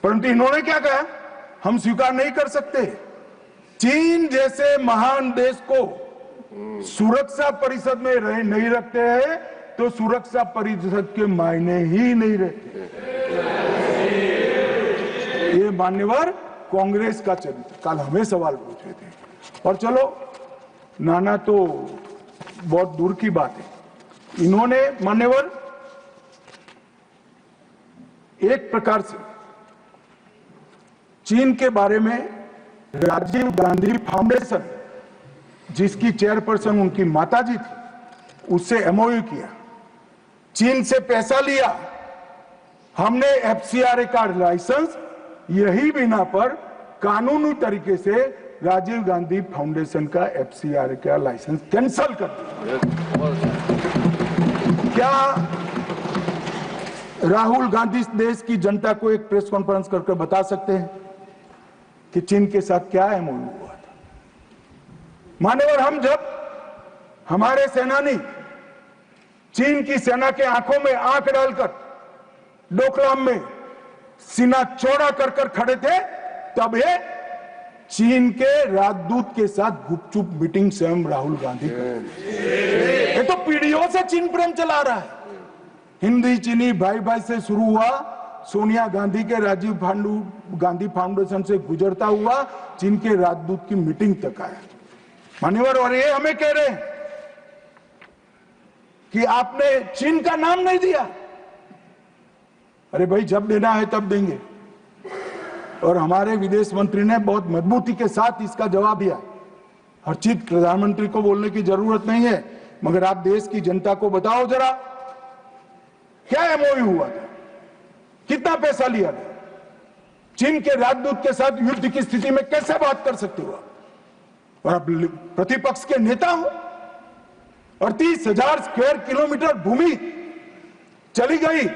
परंतु इन्होंने क्या कहा, हम स्वीकार नहीं कर सकते। चीन जैसे महान देश को सुरक्षा परिषद में नहीं रखते हैं तो सुरक्षा परिषद के मायने ही नहीं रहते। ये मान्यवर कांग्रेस का चरित्र। कल हमें सवाल पूछ रहे थे, और चलो नाना तो बहुत दूर की बात है, इन्होंने मान्यवर एक प्रकार से चीन के बारे में राजीव गांधी फाउंडेशन, जिसकी चेयरपर्सन उनकी माताजी थी, उससे एमओयू किया, चीन से पैसा लिया, हमने एफसीआरए का लाइसेंस यही बिना पर कानूनी तरीके से राजीव गांधी फाउंडेशन का एफसीआरए का लाइसेंस कैंसिल कर दिया। क्या राहुल गांधी देश की जनता को एक प्रेस कॉन्फ्रेंस करके बता सकते हैं कि चीन के साथ क्या एमओयू हुआ था? मान्यवर, हम जब हमारे सेनानी चीन की सेना के आंखों में आंख डालकर डोकलाम में सीना चौड़ा कर खड़े थे, तब ये चीन के राजदूत के साथ गुपचुप मीटिंग स्वयं राहुल गांधी करते। ये तो पीढ़ियों से चीन प्रेम चला रहा है। हिंदी चीनी भाई भाई से शुरू हुआ, सोनिया गांधी के राजीव गांधी फाउंडेशन से गुजरता हुआ चीन के राजदूत की मीटिंग तक आया। मान्यवर, और ये हमें कह रहे हैं कि आपने चीन का नाम नहीं दिया। अरे भाई, जब देना है तब देंगे। और हमारे विदेश मंत्री ने बहुत मजबूती के साथ इसका जवाब दिया। हर चीज प्रधानमंत्री को बोलने की जरूरत नहीं है, मगर आप देश की जनता को बताओ जरा, क्या एमओयू हुआ था, कितना पैसा लिया था? चीन के राजदूत के साथ युद्ध की स्थिति में कैसे बात कर सकते हो? और आप प्रतिपक्ष के नेता हो, और 30,000 स्क्वायर किलोमीटर भूमि चली गई,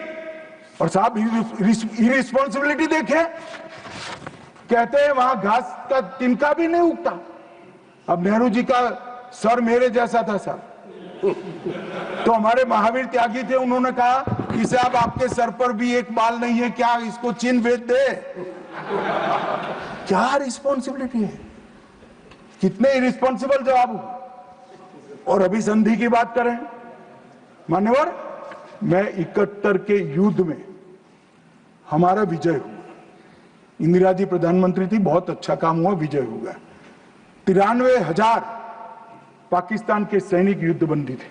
और साहब इरिस्पॉन्सिबिलिटी देखे, कहते हैं वहां घास का तिनका भी नहीं उगता। अब नेहरू जी का सर मेरे जैसा था साहब, तो हमारे महावीर त्यागी थे, उन्होंने कहा कि साहब आपके सर पर भी एक बाल नहीं है क्या, इसको चीन बेच दे। क्या रिस्पॉन्सिबिलिटी है? कितने इरिस्पॉन्सिबल जवाब हुए। और अभी संधि की बात करें मान्यवर, मैं 71 के युद्ध में हमारा विजय हुआ, इंदिरा जी प्रधानमंत्री थी, बहुत अच्छा काम हुआ, विजय हुआ। 93,000 पाकिस्तान के सैनिक युद्धबंदी थे।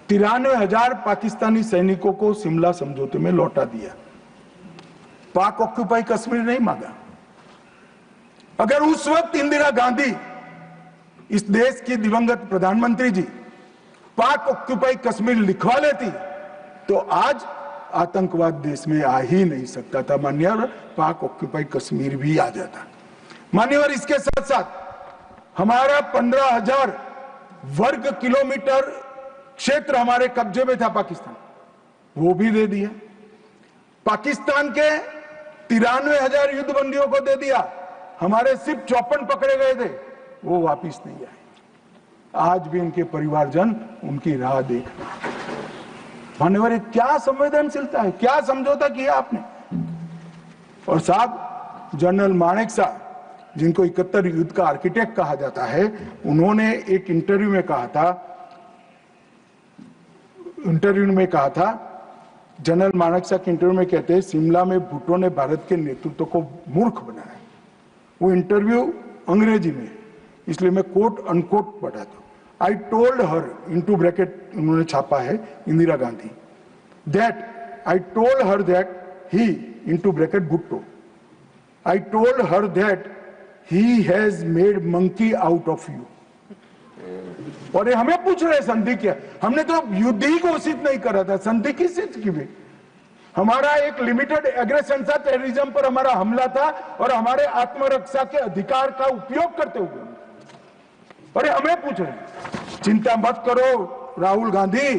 93,000 पाकिस्तानी सैनिकों को शिमला समझौते में लौटा दिया। पाक ऑक्यूपाई कश्मीर नहीं मांगा। अगर उस वक्त इंदिरा गांधी, इस देश की दिवंगत प्रधानमंत्री जी, पाक ऑक्यूपाई कश्मीर लिखवा लेती तो आज आतंकवाद देश में आ ही नहीं सकता था मान्यवर, पाक ऑक्यूपाई कश्मीर भी आ जाता मान्यवर। इसके साथ साथ हमारा 15,000 वर्ग किलोमीटर क्षेत्र हमारे कब्जे में था पाकिस्तान, वो भी दे दिया। पाकिस्तान के 93,000 युद्धबंदियों को दे दिया, हमारे सिर्फ 54 पकड़े गए थे, वो वापिस नहीं आए। आज भी इनके परिवारजन उनकी राह देख रहे हैं। मान्यवर, क्या संवेदनशीलता है, क्या समझौता किया आपने। और साहब, जनरल मानेकशॉ, जिनको 71 युद्ध का आर्किटेक्ट कहा जाता है, उन्होंने एक इंटरव्यू में कहा था, जनरल मानेकशॉ के इंटरव्यू में कहते हैं, शिमला में भुट्टो ने भारत के नेतृत्व को मूर्ख बनाया। वो इंटरव्यू अंग्रेजी में, इसलिए मैं कोट अनकोट पढ़ाता हूं। I told her, into bracket उन्होंने छापा है Indira Gandhi, that I told her that he, into bracket Bhutto, I told her that he has made monkey out of you. और ये हमें पूछ रहे संधि क्या, हमने तो युद्ध ही घोषित नहीं करा था, संधि किस चीज की भी। हमारा एक लिमिटेड एग्रेशन था, टेररिज्म पर हमारा हमला था, और हमारे आत्मरक्षा के अधिकार का उपयोग करते हुए, और ये हमें पूछ रहे हैं। चिंता मत करो राहुल गांधी,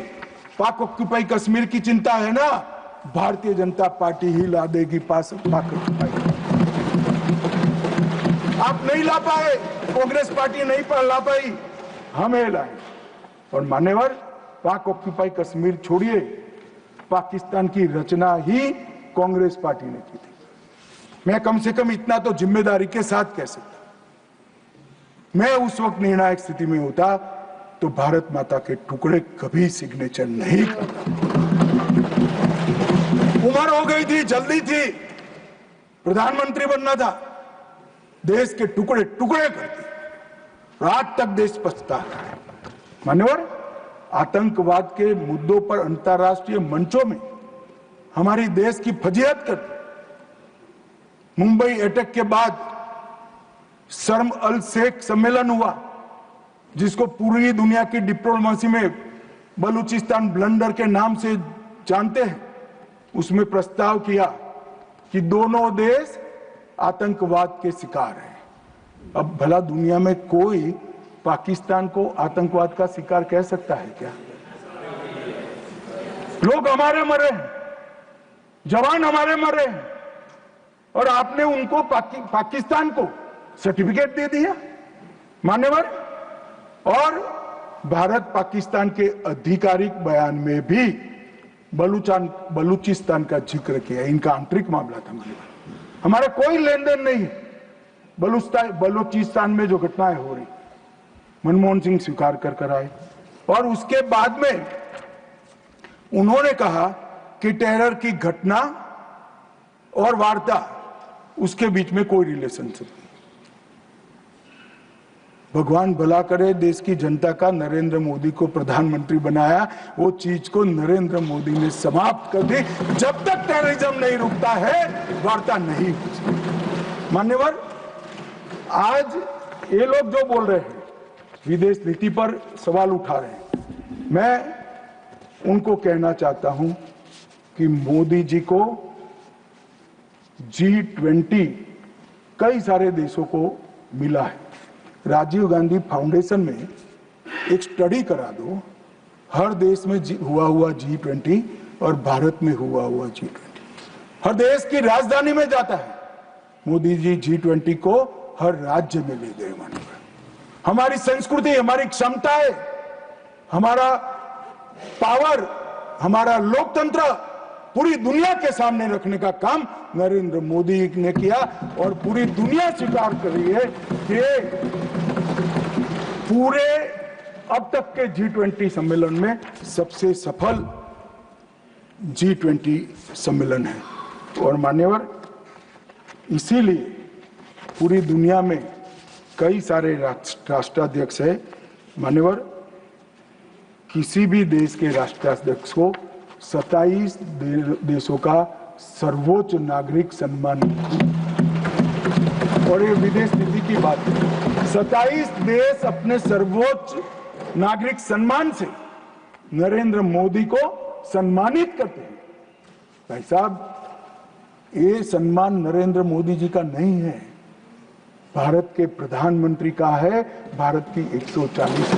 पाक ऑक्यूपाई कश्मीर की चिंता है ना, भारतीय जनता पार्टी ही ला देगी पाक ऑक्यूपाई। आप नहीं ला पाए, कांग्रेस पार्टी नहीं ला पाई, हमें लाए। और मान्यवर, पाक ऑक्यूपाई कश्मीर छोड़िए, पाकिस्तान की रचना ही कांग्रेस पार्टी ने की थी। मैं कम से कम इतना तो जिम्मेदारी के साथ कह सकता, मैं उस वक्त निर्णायक स्थिति में होता तो भारत माता के टुकड़े कभी सिग्नेचर नहीं करता। उम्र हो गई थी, जल्दी थी, प्रधानमंत्री बनना था, देश के टुकड़े टुकड़े करते, आज तक देश पछता है। मान्यवर, आतंकवाद के मुद्दों पर अंतर्राष्ट्रीय मंचों में हमारी देश की फजीहत कर, मुंबई अटैक के बाद शर्म अल शेख सम्मेलन हुआ, जिसको पूरी दुनिया की डिप्लोमेसी में बलूचिस्तान ब्लंडर के नाम से जानते हैं। उसमें प्रस्ताव किया कि दोनों देश आतंकवाद के शिकार हैं। अब भला दुनिया में कोई पाकिस्तान को आतंकवाद का शिकार कह सकता है क्या? लोग हमारे मरे हैं, जवान हमारे मरे हैं, और आपने उनको पाकिस्तान को सर्टिफिकेट दे दिया मान्यवर। और भारत पाकिस्तान के आधिकारिक बयान में भी बलूचिस्तान का जिक्र किया। इनका आंतरिक मामला था मान्यवर, हमारा कोई लेन देन नहीं है। बलूचिस्तान में जो घटनाएं हो रही, मनमोहन सिंह स्वीकार कर आए, और उसके बाद में उन्होंने कहा कि टेरर की घटना और वार्ता, उसके बीच में कोई रिलेशनशिप नहीं। भगवान भला करे, देश की जनता का नरेंद्र मोदी को प्रधानमंत्री बनाया, वो चीज को नरेंद्र मोदी ने समाप्त कर दी। जब तक टेररिज्म नहीं रुकता है, वार्ता नहीं हो सकती। मान्यवर, आज ये लोग जो बोल रहे हैं, विदेश नीति पर सवाल उठा रहे हैं, मैं उनको कहना चाहता हूं कि मोदी जी को G20 कई सारे देशों को मिला है। राजीव गांधी फाउंडेशन में एक स्टडी करा दो, हर देश में हुआ G20 और भारत में हुआ G20। हर देश की राजधानी में जाता है। मोदी जी G20 को हर राज्य में ले गए माननीय। हमारी संस्कृति, हमारी क्षमताएं, हमारा पावर, हमारा लोकतंत्र पूरी दुनिया के सामने रखने का काम नरेंद्र मोदी ने किया और पूरी दुनिया स्वीकार कर रही है कि पूरे अब तक के G20 सम्मेलन में सबसे सफल G20 सम्मेलन है। और मान्यवर, इसीलिए पूरी दुनिया में कई सारे राष्ट्राध्यक्ष है। मान्यवर, किसी भी देश के राष्ट्राध्यक्ष को 27 देशों का सर्वोच्च नागरिक सम्मान, और ये विदेश नीति की बात है, 27 देश अपने सर्वोच्च नागरिक सम्मान से नरेंद्र मोदी को सम्मानित करते हैं। भाई साहब, ये सम्मान नरेंद्र मोदी जी का नहीं है, भारत के प्रधानमंत्री का है, भारत की 140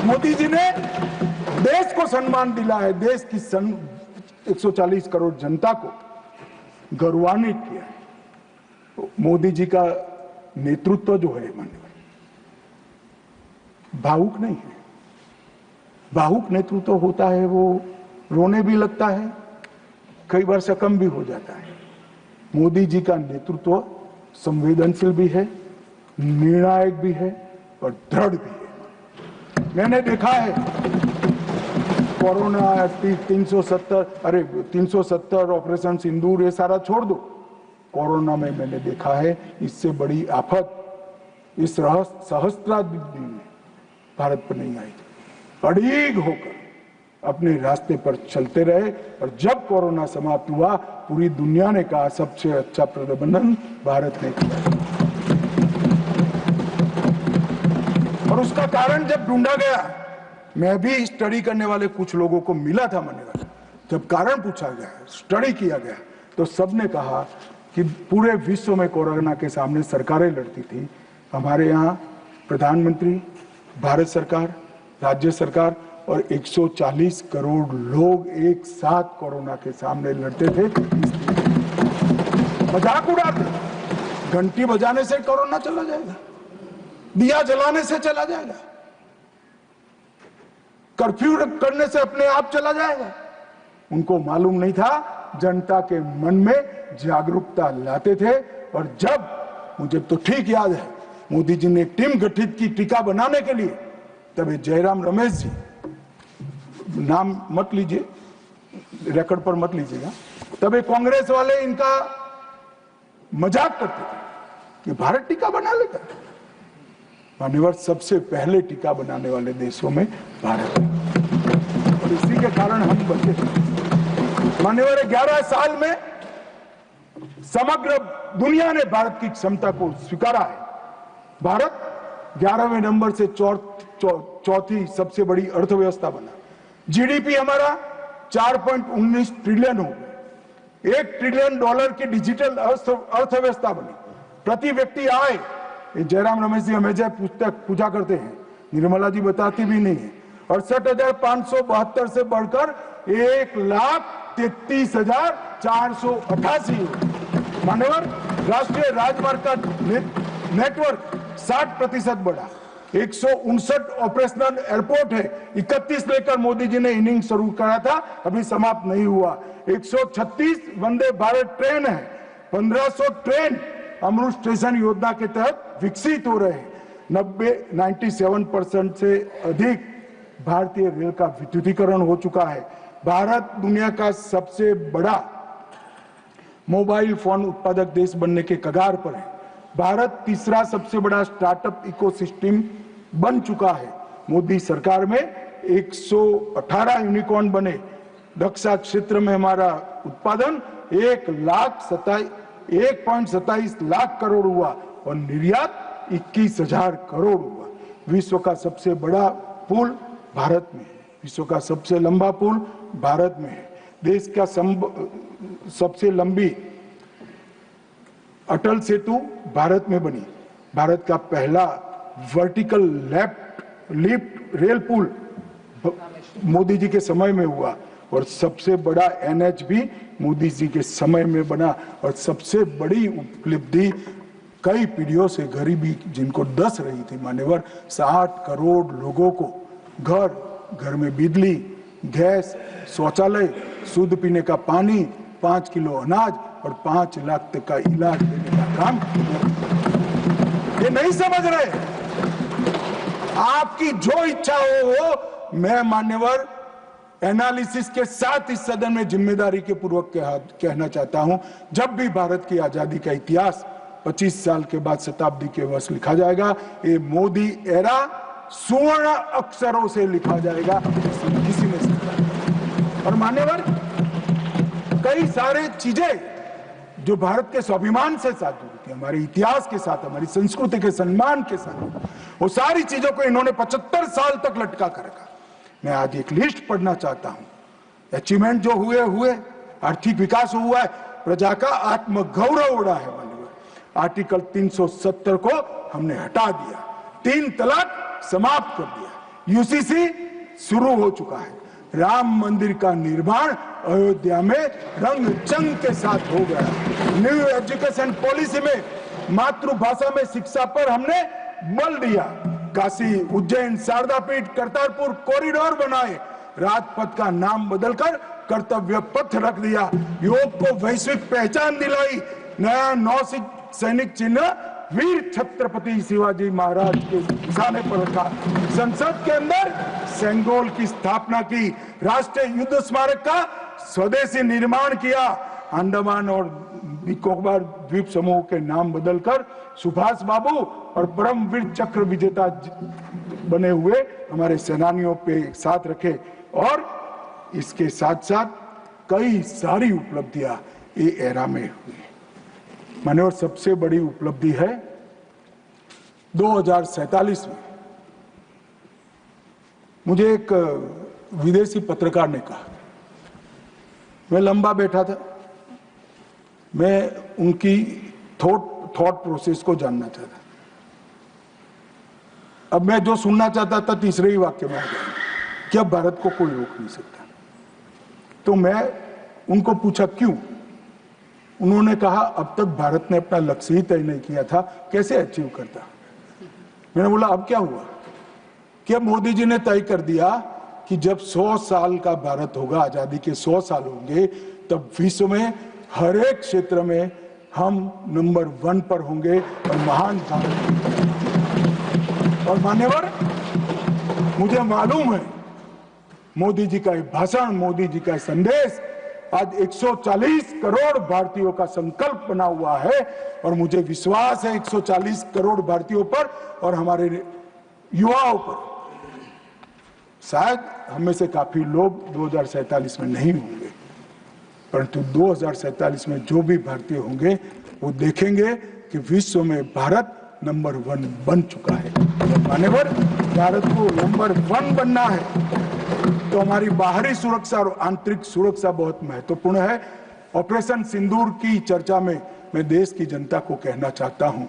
मोदी जी ने देश को सम्मान दिला है, देश की 140 करोड़ जनता को गौरवान्वित किया है। तो मोदी जी का नेतृत्व जो है माननीय, भावुक नहीं है। भावुक नेतृत्व होता है वो रोने भी लगता है, कई बार शकम भी हो जाता है। मोदी जी का नेतृत्व संवेदनशील भी है, निर्णायक भी है और दृढ़ भी है। मैंने देखा है कोरोना 370 ऑपरेशन सिंदूर, ये सारा छोड़ दो। कोरोना में मैंने देखा है इससे बड़ी आफत इस सहस्त्राब्दी में भारत पर नहीं आई। अड़ीग होकर अपने रास्ते पर चलते रहे और जब कोरोना समाप्त हुआ, पूरी दुनिया ने कहा सबसे अच्छा प्रबंधन भारत ने किया। और उसका कारण जब ढूंढा गया, मैं भी स्टडी करने वाले कुछ लोगों को मिला था मान्यवर, जब कारण पूछा गया, स्टडी किया गया, तो सबने कहा कि पूरे विश्व में कोरोना के सामने सरकारें लड़ती थी, हमारे यहाँ प्रधानमंत्री, भारत सरकार, राज्य सरकार और 140 करोड़ लोग एक साथ कोरोना के सामने लड़ते थे। मजाक उड़ाते, घंटी बजाने से कोरोना चला जाएगा, दिया जलाने से चला जाएगा, कर्फ्यू करने से अपने आप चला जाएगा। उनको मालूम नहीं था, जनता के मन में जागरूकता लाते थे। और जब, मुझे तो ठीक याद है, मोदी जी ने टीम गठित की टीका बनाने के लिए, तब जयराम रमेश जी, नाम मत लीजिए, रिकॉर्ड पर मत लीजिएगा, तब कांग्रेस वाले इनका मजाक करते थे कि भारत टीका बना लेगा। मान्यवर, सबसे पहले टीका बनाने वाले देशों में भारत है और इसी के कारण हम बचे। मान्यवर, 11 साल में समग्र दुनिया ने भारत की क्षमता को स्वीकारा है। भारत 11वें नंबर से चौथी सबसे बड़ी अर्थव्यवस्था बना। जीडीपी हमारा 4.19 ट्रिलियन हो गया, $1 ट्रिलियन की डिजिटल अर्थव्यवस्था बनी। प्रति व्यक्ति आय, जयराम रमेश जी हमेशा पूछा करते हैं, निर्मला जी बताती भी नहीं है, 68,572 से बढ़कर 1,33,488। मान्यवर, राष्ट्रीय राजमार्ग का नेटवर्क 60% बढ़ा, 159 ऑपरेशनल एयरपोर्ट है। 31 लेकर मोदी जी ने इनिंग शुरू करा था, अभी समाप्त नहीं हुआ। 136 वंदे भारत ट्रेन है, 1500 ट्रेन अमृत स्टेशन योजना के तहत विकसित हो रहे हैं। 97% से अधिक भारतीय रेल का विद्युतीकरण हो चुका है। भारत दुनिया का सबसे बड़ा मोबाइल फोन उत्पादक देश बनने के कगार पर है। भारत तीसरा सबसे बड़ा स्टार्टअप इकोसिस्टम बन चुका है। मोदी सरकार में 118 यूनिकॉर्न बने। रक्षा क्षेत्र में हमारा उत्पादन 1.27 लाख करोड़ हुआ और निर्यात 21,000 करोड़ हुआ। विश्व का सबसे बड़ा पुल भारत में है, विश्व का सबसे लंबा पुल भारत में है। देश का सबसे लंबी अटल सेतु भारत में बनी। भारत का पहला वर्टिकल लिफ्ट रेल पुल मोदी जी के समय में हुआ और सबसे बड़ा NH भी मोदी जी के समय में बना। और सबसे बड़ी उपलब्धि, कई पीढ़ियों से गरीबी जिनको डस रही थी मान्यवर, 60 करोड़ लोगों को घर में बिजली, गैस, शौचालय, शुद्ध पीने का पानी, 5 किलो अनाज और 5 लाख तक का इलाज देने का काम। ये नहीं समझ रहे। आपकी जो इच्छा हो, मैं मान्यवर एनालिसिस के साथ इस सदन में जिम्मेदारी के पूर्वक कहना चाहता हूं, जब भी भारत की आजादी का इतिहास 25 साल के बाद शताब्दी के वर्ष लिखा जाएगा, ये मोदी एरा स्वर्ण अक्षरों से लिखा जाएगा, किसी ने सोचा। और मान्यवर, कई सारे चीजें जो भारत के स्वाभिमान से साथ जुड़ी थी, हमारे इतिहास के साथ, हमारी संस्कृति के सम्मान के साथ, वो सारी चीजों को इन्होंने 75 साल तक लटका कर रखा। मैं आज एक लिस्ट पढ़ना चाहता हूं। अचीवमेंट जो हुए, आर्थिक विकास हुआ है, प्रजा का आत्मगौरव उड़ा है। आर्टिकल 370 को हमने हटा दिया, 3 तलाक समाप्त कर दिया, यूसीसी शुरू हो चुका है, राम मंदिर का निर्माण अयोध्या में रंग चंग के साथ हो गया, न्यू एजुकेशन पॉलिसी में मातृभाषा में शिक्षा पर हमने बल दिया, काशी, उज्जैन, शारदा पीठ, करतारपुर कॉरिडोर बनाए, राजपथ का नाम बदलकर कर्तव्य पथ रख दिया, योग को वैश्विक पहचान दिलाई, नया सैनिक चिन्ह वीर छत्रपति शिवाजी महाराज के निशाने पर रखा, संसद के अंदर सेंगोल की स्थापना की, राष्ट्रीय युद्ध स्मारक का स्वदेशी निर्माण किया, अंडमान और निकोबार द्वीप समूह के नाम बदलकर सुभाष बाबू और परमवीर चक्र विजेता बने हुए हमारे सेनानियों पे साथ रखे, और इसके साथ साथ कई सारी उपलब्धियां ये एरा में हुई। माने और सबसे बड़ी उपलब्धि है 2047 में मुझे एक विदेशी पत्रकार ने कहा, मैं लंबा बैठा था, मैं उनकी थॉट प्रोसेस को जानना चाहता। अब मैं जो सुनना चाहता था तीसरे ही वाक्य में आ गया कि अब भारत को कोई रोक नहीं सकता। तो मैं उनको पूछा क्यों? उन्होंने कहा अब तक भारत ने अपना लक्ष्य ही तय नहीं किया था, कैसे अचीव करता। मैंने बोला अब क्या हुआ कि अब मोदी जी ने तय कर दिया कि जब 100 साल का भारत होगा, आजादी के 100 साल होंगे, तब विश्व में हर एक क्षेत्र में हम नंबर 1 पर होंगे और महान भारत। और मान्यवर, मुझे मालूम है मोदी जी का भाषण, मोदी जी का संदेश आज 140 करोड़ भारतीयों का संकल्प बना हुआ है, और मुझे विश्वास है 140 करोड़ भारतीयों पर और हमारे युवाओं पर। शायद हमें से काफी लोग 2047 में नहीं होंगे, परंतु 2047 में जो भी भारतीय होंगे वो देखेंगे कि विश्व में भारत नंबर 1 बन चुका है। मान्यवर, भारत को नंबर 1 बनना है तो हमारी बाहरी सुरक्षा और आंतरिक सुरक्षा बहुत महत्वपूर्ण है। ऑपरेशन सिंदूर की चर्चा में मैं देश की जनता को कहना चाहता हूं,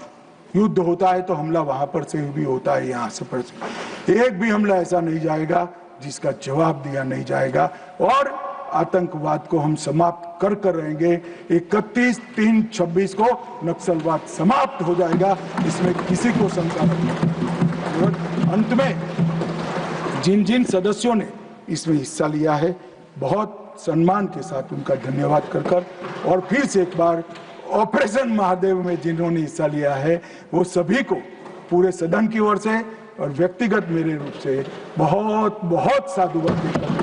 युद्ध होता है तो हमला वहां पर से भी होता है, यहां से पर से एक भी हमला ऐसा नहीं जाएगा जिसका जवाब दिया नहीं जाएगा, और आतंकवाद को हम समाप्त कर रहेंगे। 31/3/26 को नक्सलवाद समाप्त हो जाएगा, इसमें किसी को शंका नहीं। अंत में जिन सदस्यों ने इसमें हिस्सा लिया है, बहुत सम्मान के साथ उनका धन्यवाद कर और फिर से एक बार ऑपरेशन महादेव में जिन्होंने हिस्सा लिया है वो सभी को पूरे सदन की ओर से और व्यक्तिगत मेरे रूप से बहुत बहुत साधुवाद देता हूं।